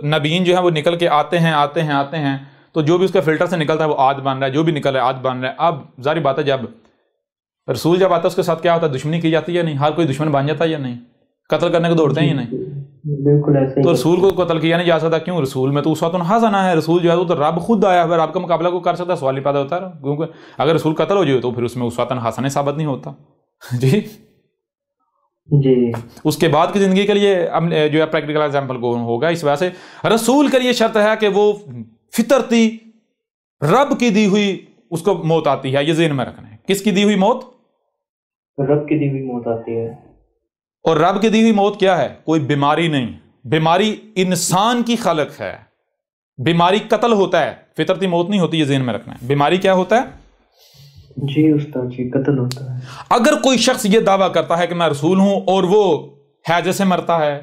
نبیین جو ہے وہ نکل کے آتے ہیں تو جو بھی اس کے فلٹر سے نکلتا ہے وہ آج بن رہا ہے، جو بھی نکل رہا ہے آج بن رہا ہے. اب ظاہر بات ہے جب رسول جب آتا ہے اس کے ساتھ کیا ہوتا ہے؟ دشمنی کی جاتی ہے یا نہیں؟ ہر کوئی دشمن بن جاتا ہے یا نہیں؟ قتل کرنے کو دوڑتے ہیں یا نہیں؟ بالکل ایسے تو رسول کو قتل کیا نہیں جا سکتا، کیوں؟ رسول میں تو اسوۃ حسنہ ہے. رسول جو ہے وہ تو رب خود آیا ہے، رب کا مقابلہ کو کر سکتا ہے؟ سوال ہی پیدا ہوتا ہے، کیونکہ اگر رسول قتل ہو جائے تو پھر اس میں اسوۃ حسنہ ثابت نہیں ہوتا. جی اس کے بعد کی زندگی کے لیے جو ہے پریکٹیکل ایگزامپل کو ہوگا. اس وجہ سے رسول کے لیے شرط ہے کہ وہ فطرتی رب کی دی ہوئی اس کو موت آتی ہے. یہ ذہن میں رکھنا ہے. کس کی دی ہوئی موت؟ رب کی دی ہوئی موت آتی ہے. اور رب کی دی ہوئی موت کیا ہے؟ کوئی بیماری نہیں. بیماری انسان کی خلق ہے. بیماری قتل ہوتا ہے، فطرتی موت نہیں ہوتی. یہ ذہن میں رکھنا ہے. بیماری کیا ہوتا ہے؟ جی استاد جی قتل ہوتا ہے. اگر کوئی شخص یہ دعویٰ کرتا ہے کہ میں رسول ہوں اور وہ ہیجے سے مرتا ہے،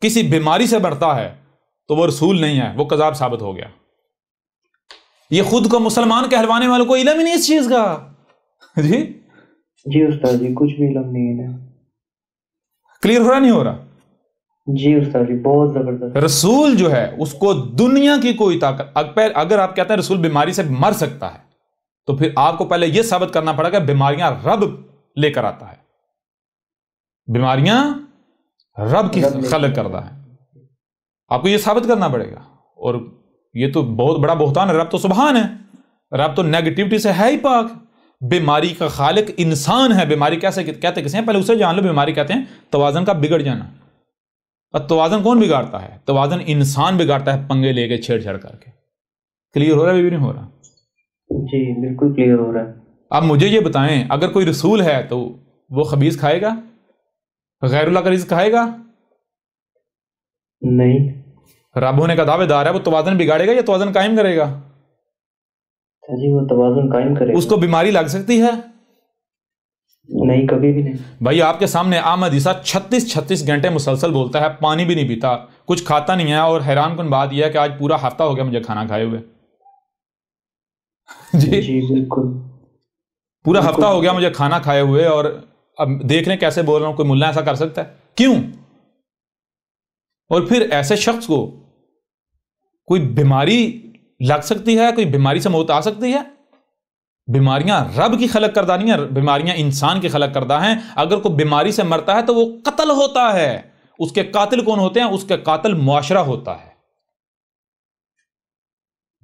کسی بیماری سے مرتا ہے، تو وہ رسول نہیں ہے، وہ کذاب ثابت ہو گیا. یہ خود کو مسلمان کہلوانے والوں کو علم ہی نہیں اس چیز کا. جی استاد جی کچھ بھی علم نہیں ہے. کلیئر ہو رہا نہیں ہو رہا؟ جی استاد جی بہت زبردست. رسول جو ہے اس کو دنیا کی کوئی طاقت، اگر آپ کہتے ہیں رسول بیماری سے مر سکتا ہے تو پھر آپ کو پہلے یہ ثابت کرنا پڑا کہ بیماریاں رب لے کر آتا ہے. بیماریاں رب کی خلق کردہ ہے. آپ کو یہ ثابت کرنا پڑے گا. اور یہ تو بہت بڑا بہتان ہے. رب تو سبحان ہے، رب تو نیگیٹیوٹی سے ہے ہی پاک. بیماری کا خالق انسان ہے. بیماری کیسے کہتے کسے ہیں؟ پہلے اسے جان لو. بیماری کہتے ہیں توازن کا بگڑ جانا. اور توازن کون بگاڑتا ہے؟ توازن انسان بگاڑتا ہے، پنگے لے کے چھیڑ چھاڑ کر کے. کلیئر ہو رہا ہے بھی نہیں ہو رہا؟ جی بالکل کلیئر ہو رہا ہے. اب مجھے یہ بتائیں، اگر کوئی رسول ہے تو وہ خبیث کھائے گا؟ غیر اللہ کا رزق کھائے گا؟ نہیں. رب ہونے کا دعوے دار ہے، وہ توازن بگاڑے گا یا توازن قائم کرے گا؟ جی وہ توازن قائم کرے گا. اس کو بیماری لگ سکتی ہے؟ نہیں کبھی بھی نہیں. بھائی آپ کے سامنے احمد عیسیٰ 36 گھنٹے مسلسل بولتا ہے، پانی بھی نہیں پیتا، کچھ کھاتا نہیں ہے، اور حیران کن بات یہ ہے کہ آج پورا ہفتہ ہو گیا مجھے کھانا کھائے ہوئے. جی بالکل پورا ہفتہ ہو گیا مجھے کھانا کھائے ہوئے. اور اب دیکھ لیں کیسے بول رہا ہوں. کوئی ملا ایسا کر سکتا ہے؟ کیوں؟ اور پھر ایسے شخص کو کوئی بیماری لگ سکتی ہے؟ کوئی بیماری سے موت آ سکتی ہے؟ بیماریاں رب کی خلق کردہ نہیں ہیں، بیماریاں انسان کی خلق کردہ ہیں. اگر کوئی بیماری سے مرتا ہے تو وہ قتل ہوتا ہے. اس کے قاتل کون ہوتے ہیں؟ اس کے قاتل معاشرہ ہوتا ہے.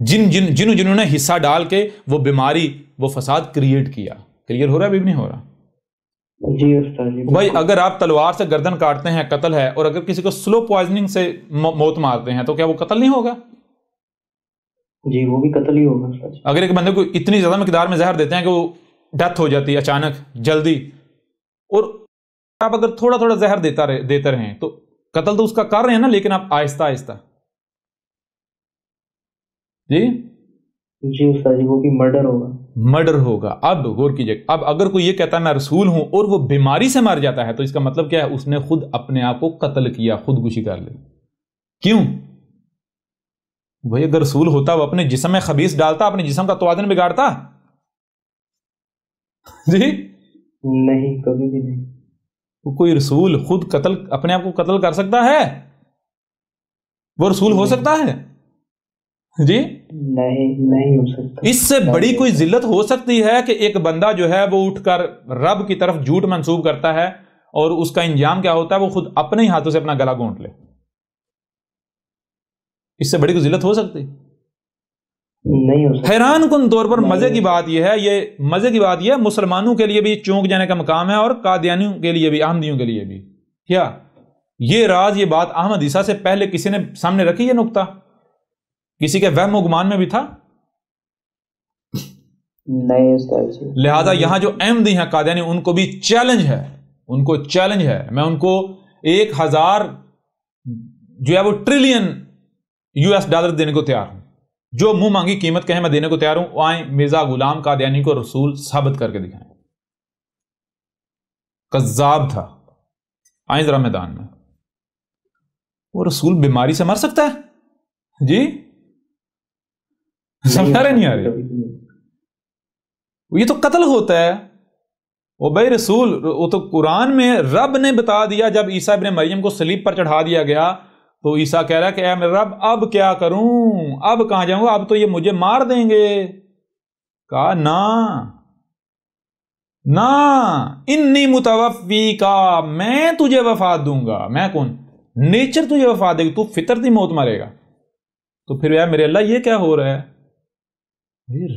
جنہوں نے حصہ ڈال کے وہ بیماری، وہ فساد کریٹ کیا. کلیئر ہو رہا ہے بھی نہیں ہو رہا؟ جی استاد جی. بھائی اگر آپ تلوار سے گردن کاٹتے ہیں قتل ہے، اور اگر کسی کو سلو پوائزننگ سے موت مارتے ہیں تو کیا وہ قتل نہیں ہوگا؟ جی وہ بھی قتل ہی ہوگا. اگر ایک بندے کو اتنی زیادہ مقدار میں زہر دیتے ہیں کہ وہ ڈیتھ ہو جاتی ہے اچانک جلدی، اور آپ اگر تھوڑا تھوڑا زہر دیتے رہیں تو قتل تو اس کا کر رہے ہیں نا، لیکن آپ آہستہ آہستہ. جی استاد جی وہ بھی مرڈر ہوگا. اب غور کیجئے، اب اگر کوئی یہ کہتا ہے میں رسول ہوں اور وہ بیماری سے مر جاتا ہے تو اس کا مطلب کیا ہے؟ اس نے خود اپنے آپ کو قتل کیا، خودکشی کر لی. کیوں؟ بھائی اگر رسول ہوتا وہ اپنے جسم میں خبیث ڈالتا، اپنے جسم کا توازن بگاڑتا؟ جی نہیں کبھی بھی نہیں. کوئی رسول خود اپنے آپ کو قتل کر سکتا ہے؟ وہ رسول ہو سکتا ہے؟ جی نہیں ہو سکتا. اس سے بڑی کوئی ذلت ہو سکتی ہے کہ ایک بندہ جو ہے وہ اٹھ کر رب کی طرف جھوٹ منسوب کرتا ہے اور اس کا انجام کیا ہوتا ہے؟ وہ خود اپنے ہی ہاتھوں سے اپنا گلا گھونٹ لے. اس سے بڑی کوئی ذلت ہو سکتی؟ نہیں ہو سکتا. حیران کن طور پر مزے کی بات یہ ہے، مسلمانوں کے لیے بھی چونک جانے کا مقام ہے اور قادیانیوں کے لیے بھی، احمدیوں کے لیے بھی. کیا یہ راز، یہ بات احمد عیسیٰ سے پہلے کسی نے سامنے رکھی؟ یہ نقطہ کسی کے وہم و گمان میں بھی تھا؟ نہیں استاد جی. لہذا یہاں جو احمدی ہیں قادیانی، ان کو بھی چیلنج ہے، میں ان کو 1000 جو ہے وہ ٹریلین $US دینے کو تیار ہوں. جو منہ مانگی قیمت کہیں میں دینے کو تیار ہوں. آئیں مرزا غلام قادیانی کو رسول ثابت کر کے دکھائیں. کذاب تھا. آئیں ذرا میدان میں. وہ رسول بیماری سے مر سکتا ہے؟ جی سمجھ رہے نہیں آ رہی؟ یہ تو قتل ہوتا ہے. وہ بھائی رسول، وہ تو قرآن میں رب نے بتا دیا، جب عیسیٰ ابن مریم کو صلیب پر چڑھا دیا گیا تو عیسیٰ کہہ رہا ہے کہ اے میرے رب اب کیا کروں، اب کہاں جاؤں گا، اب تو یہ مجھے مار دیں گے. کہا نہ انی متوفی کا، میں تجھے وفات دوں گا. میں کون؟ نیچر تجھے وفات دے گی، تو فطرتی موت مرے گا. تو پھر میرے اللہ یہ کیا ہو رہا ہے؟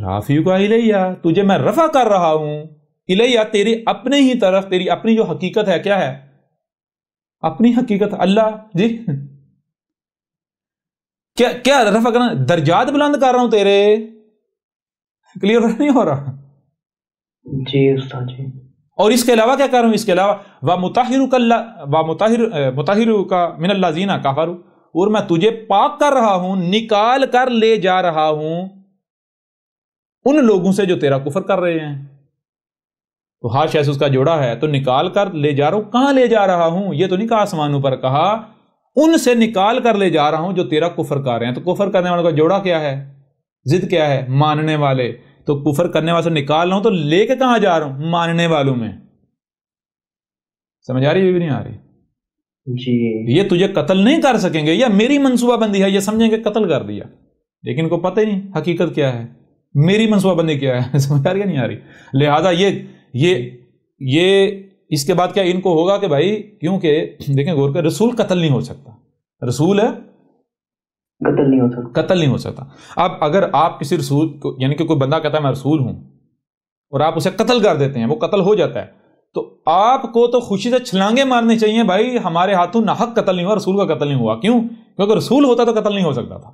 رافیو کا الیہ، تجھے میں رفع کر رہا ہوں الیہ، تیری اپنے ہی طرف، تیری اپنی جو حقیقت ہے. کیا ہے اپنی حقیقت؟ اللہ جی کیا رفع کرنا؟ درجات بلند کر رہا ہوں تیرے. کلیئر نہیں ہو رہا؟ جی استاد جی. اور اس کے علاوہ کیا کر رہا ہوں؟ اس کے علاوہ وَمُطَهِّرُكَ مِنَ الَّذِينَ كَفَرُوا، اور میں تجھے پاک کر رہا ہوں، نکال کر لے جا رہا ہوں ان لوگوں سے جو تیرا کفر کر رہے ہیں. تو ہر شے سے اس کا جوڑا ہے، تو نکال کر لے جا رہا ہوں. کہاں لے جا رہا ہوں؟ یہ تو نہیں کہا آسمانوں پر، کہا ان سے نکال کر لے جا رہا ہوں جو تیرا کفر کر رہے ہیں. تو کفر کرنے والوں کا جوڑا کیا ہے؟ ضد کیا ہے؟ ماننے والے. تو کفر کرنے والے سے نکال رہا ہوں تو لے کے کہاں جا رہا ہوں؟ ماننے والوں میں. سمجھ آ رہی ہے بھی نہیں آ رہی؟ جی. یہ تجھے قتل نہیں کر سکیں گے، یا میری منصوبہ بندی ہے، یہ سمجھیں کہ قتل کر دیا، لیکن کو پتہ ہی نہیں حقیقت کیا ہے، میری منصوبہ بندی کیا ہے. سمجھ آ رہی ہے نہیں آ رہی؟ لہذا یہ اس کے بعد کیا ان کو ہوگا کہ بھائی، کیونکہ دیکھیں غور کر، رسول قتل نہیں ہو سکتا، رسول ہے قتل نہیں ہو سکتا. اب اگر آپ کسی رسول کو، یعنی کہ کوئی بندہ کہتا ہے میں رسول ہوں، اور آپ اسے قتل کر دیتے ہیں، وہ قتل ہو جاتا ہے، تو آپ کو تو خوشی سے چھلانگے مارنے چاہیے، بھائی ہمارے ہاتھوں ناحق قتل نہیں ہوا، رسول کا قتل نہیں ہوا. کیوں؟ کیونکہ رسول ہوتا تو قتل نہیں ہو سکتا تھا.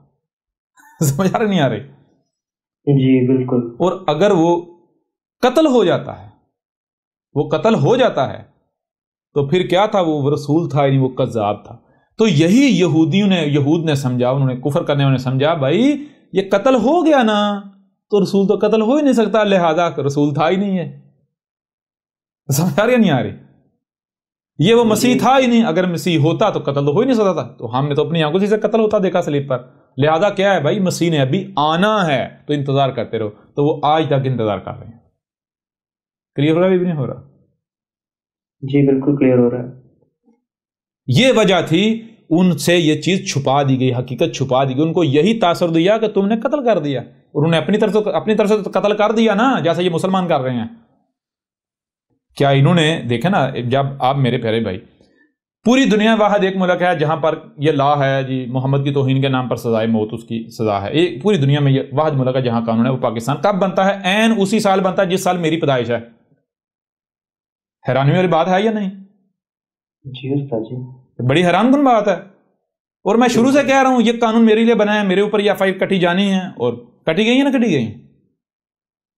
سمجھ آ رہی نہیں آ رہی؟ جی بالکل. اور اگر وہ قتل ہو جاتا ہے تو پھر کیا تھا؟ وہ رسول تھا ہی نہیں، وہ کذاب تھا. تو یہی یہود نے سمجھا، انہوں نے کفر کرنے والوں نے سمجھا بھائی یہ قتل ہو گیا نا، تو رسول تو قتل ہو ہی نہیں سکتا، لہذا رسول تھا ہی نہیں ہے. سمجھ آ رہی ہے نہیں آ رہی؟ یہ وہ مسیح تھا ہی نہیں، اگر مسیح ہوتا تو قتل تو ہو ہی نہیں سکتا تھا. تو ہم نے تو اپنی آنکھوں سے قتل ہوتا دیکھا صلیب پر. لہذا کیا ہے بھائی، مسیح نے ابھی آنا ہے تو انتظار کرتے رہو. تو وہ آج تک انتظار کر رہے ہیں. کلیئر ہو رہا ہے بھی نہیں ہو رہا؟ جی بالکل کلیئر ہو رہا ہے. یہ وجہ تھی ان سے یہ چیز چھپا دی گئی، حقیقت چھپا دی گئی. ان کو یہی تاثر دیا کہ تم نے قتل کر دیا، اور انہوں نے اپنی طرف سے قتل کر دیا نا، جیسا یہ مسلمان کر رہے ہیں. کیا انہوں نے دیکھا نا، جب آپ میرے پیارے بھائی، پوری دنیا واحد ایک ملک ہے جہاں پر یہ لا ہے جی، محمد کی توہین کے نام پر سزائے موت اس کی سزا ہے. ایک پوری دنیا میں یہ واحد ملک ہے جہاں قانون ہے، وہ پاکستان. کب بنتا ہے؟ عین اسی سال بنتا ہے جس سال میری پیدائش ہے. حیرانی والی بات ہے یا نہیں؟ جی استاد جی. بڑی حیران کن بات ہے. اور میں شروع سے کہہ رہا ہوں یہ قانون میرے لیے بنا ہے، میرے اوپر یہ FIR کٹی جانی ہے، اور کٹی گئی ہے نا کٹی گئی؟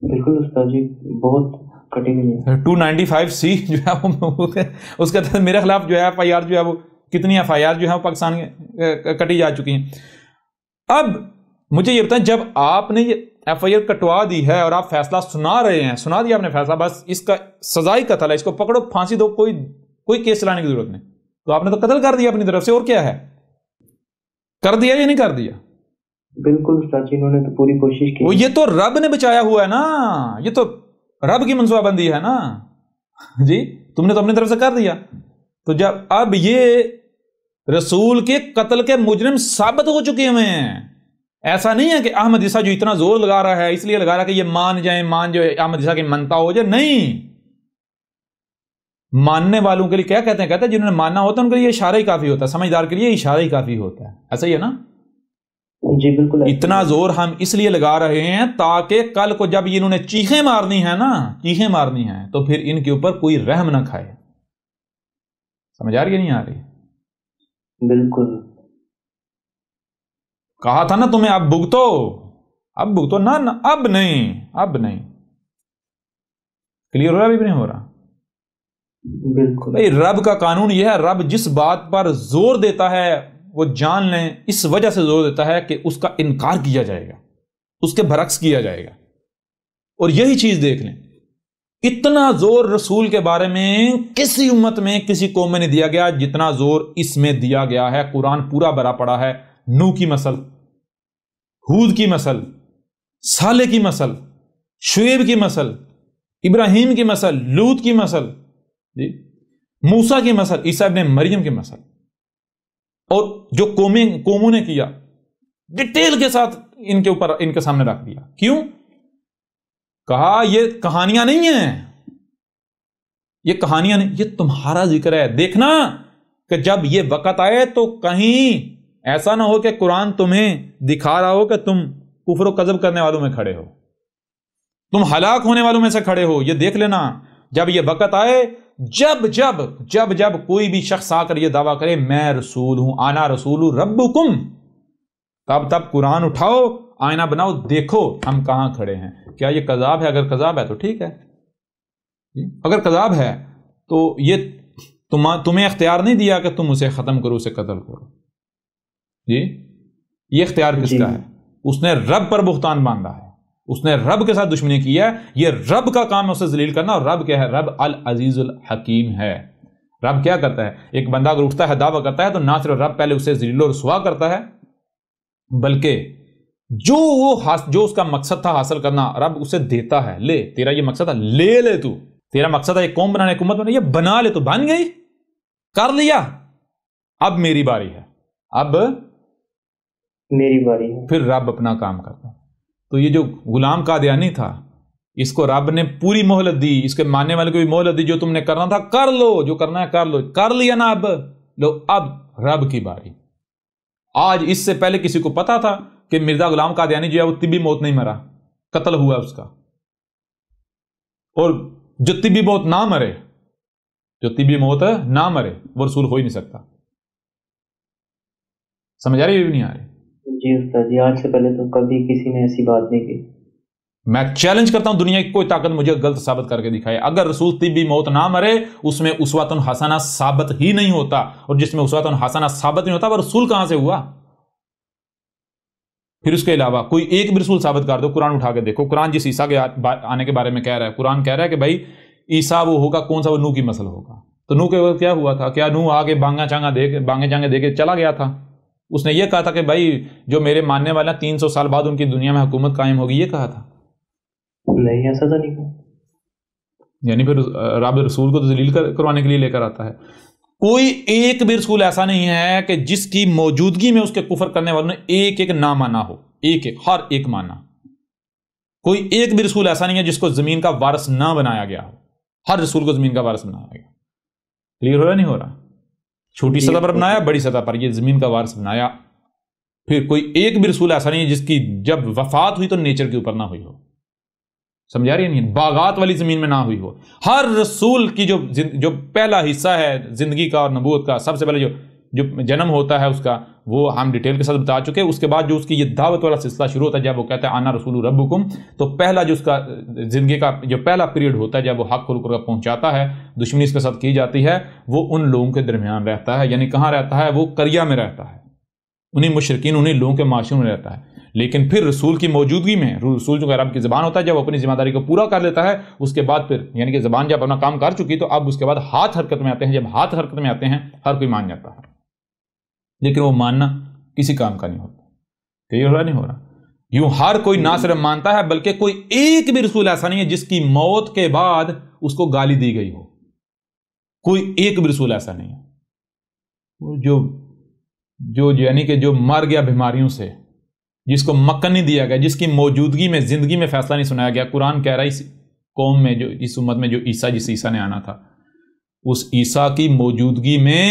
بالکل استاد جی، بہت کٹی گئی ہے. 295C جو ہے اس کے تحت میرے خلاف جو ہے FIR جو ہے وہ کتنی FIR جو ہے وہ پاکستان میں کٹی جا چکی ہیں. اب مجھے یہ بتائیں، جب آپ نے یہ FIR کٹوا دی ہے اور آپ فیصلہ سنا رہے ہیں، سنا دیا آپ نے فیصلہ، بس اس کا سزائی قتل ہے، اس کو پکڑو پھانسی دو، کوئی کیس چلانے کی ضرورت نہیں، تو آپ نے تو قتل کر دیا اپنی طرف سے. اور کیا ہے؟ کر دیا یا نہیں کر دیا؟ بالکل استاد جی، انہوں نے تو پوری کوشش کی. وہ یہ تو رب نے بچایا ہوا ہے نا، یہ تو رب کی منصوبہ بندی ہے نا جی. تم نے تو اپنی طرف سے کر دیا. تو جب اب یہ رسول کے قتل کے مجرم ثابت ہو چکے ہوئے ہیں، ایسا نہیں ہے کہ احمد عیسیٰ جو اتنا زور لگا رہا ہے اس لیے لگا رہا ہے کہ یہ مان جائیں، جو احمد عیسیٰ کی منتا ہو جائے. نہیں، ماننے والوں کے لیے کیا کہتے ہیں جنہوں نے ماننا ہوتا ہے ان کے لیے اشارہ ہی کافی ہوتا ہے، سمجھدار کے لیے اشارہ ہی کافی ہوتا ہے. ایسا ہی ہے نا؟ جی بالکل. اتنا زور ہم اس لیے لگا رہے ہیں تاکہ کل کو جب انہوں نے چیخیں مارنی ہیں تو پھر ان کے اوپر کوئی رحم نہ کھائے. سمجھ آ رہی ہے نہیں آ رہی؟ بالکل. کہا تھا نا تمہیں اب بھگتو نہ، اب نہیں. کلیئر ہو رہا بھی نہیں ہو رہا؟ بالکل. بھائی رب کا قانون یہ ہے، رب جس بات پر زور دیتا ہے وہ جان لیں اس وجہ سے زور دیتا ہے کہ اس کا انکار کیا جائے گا، اس کے برعکس کیا جائے گا. اور یہی چیز دیکھ لیں، اتنا زور رسول کے بارے میں کسی امت میں کسی قوم میں نہیں دیا گیا جتنا زور اس میں دیا گیا ہے. قرآن پورا بھرا پڑا ہے. نوح کی مثل، ہود کی مثل، صالح کی مثل، شعیب کی مثل، ابراہیم کی مثل، لوط کی مثل، جی موسیٰ کی مثل، عیسیٰ ابن مریم کی مثل، اور جو قوموں نے کیا ڈیٹیل کے ساتھ ان کے اوپر ان کے سامنے رکھ دیا. کیوں؟ کہا یہ کہانیاں نہیں ہیں، یہ کہانیاں نہیں، یہ تمہارا ذکر ہے. دیکھنا کہ جب یہ وقت آئے تو کہیں ایسا نہ ہو کہ قرآن تمہیں دکھا رہا ہو کہ تم کفر و کذب کرنے والوں میں کھڑے ہو، تم ہلاک ہونے والوں میں سے کھڑے ہو. یہ دیکھ لینا جب یہ وقت آئے، جب کوئی بھی شخص آ کر یہ دعویٰ کرے میں رسول ہوں، آنا رسول ربکم، تب قرآن اٹھاؤ، آئینہ بناؤ، دیکھو ہم کہاں کھڑے ہیں. کیا یہ کذاب ہے؟ اگر کذاب ہے تو ٹھیک ہے، اگر کذاب ہے تو یہ تمہیں اختیار نہیں دیا کہ تم اسے ختم کرو، اسے قتل کرو. جی یہ اختیار کس کا ہے؟ اس نے رب پر بہتان باندھا ہے، اس نے رب کے ساتھ دشمنی کی ہے. یہ رب کا کام ہے اسے ذلیل کرنا. اور رب کیا ہے؟ رب العزیز الحکیم ہے. رب کیا کرتا ہے؟ ایک بندہ اگر اٹھتا ہے دعویٰ کرتا ہے تو نہ صرف رب پہلے اسے ذلیل و رسوا کرتا ہے، بلکہ جو اس کا مقصد تھا حاصل کرنا، رب اسے دیتا ہے. لے تیرا یہ مقصد ہے، لے تو تیرا مقصد ہے ایک قوم بنانے، حکومت بنانے، یہ بنا لے تو بن گئی، کر لیا، اب میری باری ہے، اب میری باری ہے. پھر رب اپنا کام کرتا ہے. تو یہ جو غلام قادیانی تھا، اس کو رب نے پوری مہلت دی، اس کے ماننے والے کو بھی مہلت دی، جو تم نے کرنا تھا کر لو، جو کرنا ہے کر لو، کر لیا نا، اب لو، اب رب کی باری. آج اس سے پہلے کسی کو پتا تھا کہ مرزا غلام قادیانی جو ہے وہ طبی موت نہیں مرا، قتل ہوا اس کا. اور جو طبی موت نہ مرے، جو طبی موت نہ مرے، وہ رسول ہو ہی نہیں سکتا. سمجھ آ رہی ہے بھی نہیں آ رہی؟ جی استاد جی، آج سے پہلے تو کبھی کسی نے ایسی بات نہیں کی. میں چیلنج کرتا ہوں، دنیا کی کوئی طاقت مجھے غلط ثابت کر کے دکھائے. اگر رسول طبی موت نہ مرے، اس میں اسوۃ حسنہ ثابت ہی نہیں ہوتا، اور جس میں اسوۃ حسنہ ثابت نہیں ہوتا وہ رسول کہاں سے ہوا؟ پھر اس کے علاوہ کوئی ایک بھی رسول ثابت کر دو، قرآن اٹھا کے دیکھو. قرآن جس عیسیٰ کے آنے کے بارے میں کہہ رہا ہے، قرآن کہہ رہا ہے کہ بھائی عیسیٰ وہ ہوگا، کون سا؟ وہ نوح کی نسل ہوگا. تو نوح کے وقت کیا ہوا تھا؟ کیا نوح آگے بانگا چانگا دے کے چلا گیا تھا؟ اس نے یہ کہا تھا کہ بھائی جو میرے ماننے والا 300 سال بعد ان کی دنیا میں حکومت قائم ہوگی، یہ کہا تھا؟ نہیں، ایسا تو نہیں کہا. یعنی پھر رب رسول کو تو ذلیل کروانے کے لیے لے کر آتا ہے. کوئی ایک بھی رسول ایسا نہیں ہے کہ جس کی موجودگی میں اس کے کفر کرنے والوں نے ایک ایک نہ مانا ہو، ہر ایک مانا. کوئی ایک بھی رسول ایسا نہیں ہے جس کو زمین کا وارث نہ بنایا گیا ہو. ہر رسول کو زمین کا وارث بنایا گیا. کلیئر ہو رہا نہیں ہو رہا؟ چھوٹی سطح پر بنایا، بڑی سطح پر یہ زمین کا وارث بنایا. پھر کوئی ایک بھی رسول ایسا نہیں ہے جس کی جب وفات ہوئی تو نیچر کے اوپر نہ ہوئی ہو. سمجھا رہی ہے نہیں؟ باغات والی زمین میں نہ ہوئی ہو. ہر رسول کی جو پہلا حصہ ہے زندگی کا اور نبوت کا، سب سے پہلے جو جنم ہوتا ہے اس کا، وہ ہم ڈیٹیل کے ساتھ بتا چکے. اس کے بعد جو اس کی یہ دعوت والا سلسلہ شروع ہوتا ہے، جب وہ کہتا ہے آنا رسول ربکم، تو پہلا جو اس کا زندگی کا جو پہلا پیریڈ ہوتا ہے جب وہ حق کو پہنچاتا ہے، دشمنی اس کے ساتھ کی جاتی ہے، وہ ان لوگوں کے درمیان رہتا ہے. یعنی کہاں رہتا ہے؟ وہ قریہ میں رہتا ہے، انہیں مشرکین، انہیں لوگوں کے معاشرے میں رہتا ہے. لیکن پھر رسول کی موجودگی میں، رسول جو عرب کی زبان ہوتا ہے، جب وہ اپنی ذمہ داری کو پورا کر لیتا ہے، اس کے بعد پھر یعنی کہ زبان جب اپنا کام کر چکی تو اب اس کے بعد ہاتھ حرکت میں آتے ہیں. جب ہاتھ حرکت میں آتے ہیں ہر کوئی مان جاتا ہے، لیکن وہ ماننا کسی کام کا نہیں ہوتا. کہیں ہو رہا نہیں ہو رہا؟ یوں ہر کوئی نہ صرف مانتا ہے بلکہ کوئی ایک بھی رسول ایسا نہیں ہے جس کی موت کے بعد اس کو گالی دی گئی ہو. کوئی ایک بھی رسول ایسا نہیں ہے جو یعنی کہ جو مر گیا بیماریوں سے، جس کو مکن نہیں دیا گیا، جس کی موجودگی میں زندگی میں فیصلہ نہیں سنایا گیا. قرآن کہہ رہا ہے اس قوم میں، جو اس امت میں جو جس عیسیٰ نے آنا تھا، اس عیسیٰ کی موجودگی میں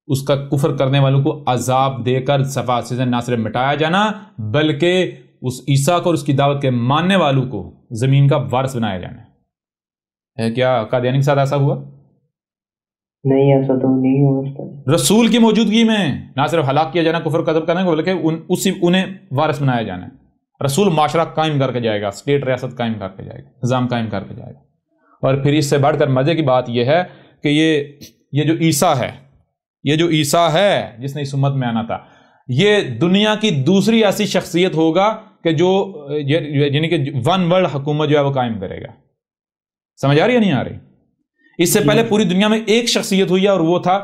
اس کا کفر کرنے والوں کو عذاب دے کر صفحات سے نہ صرف مٹایا جانا، بلکہ اس عیسیٰ کو اور اس کی دعوت کے ماننے والوں کو زمین کا وارث بنایا جانا ہے. کیا قادیانی کے ساتھ ایسا ہوا؟ نہیں، ایسا تو نہیں ہوا. رسول کی موجودگی میں نہ صرف ہلاک کیا جانا کفر قذب کرنے کو، بلکہ انہیں وارث بنایا جانا ہے. رسول معاشرہ قائم کر کے جائے گا، اسٹیٹ ریاست قائم کر کے جائے گا، نظام قائم کر کے جائے گا. اور پھر اس سے بڑھ کر مزے کی بات یہ ہے کہ یہ جو عیسیٰ ہے جس نے اس امت میں آنا تھا، یہ دنیا کی دوسری ایسی شخصیت ہوگا کہ جو یعنی کہ ون ورلڈ حکومت جو ہے وہ قائم کرے گا. سمجھ آ رہی ہے نہیں آ رہی؟ اس سے پہلے پوری دنیا میں ایک شخصیت ہوئی ہے اور وہ تھا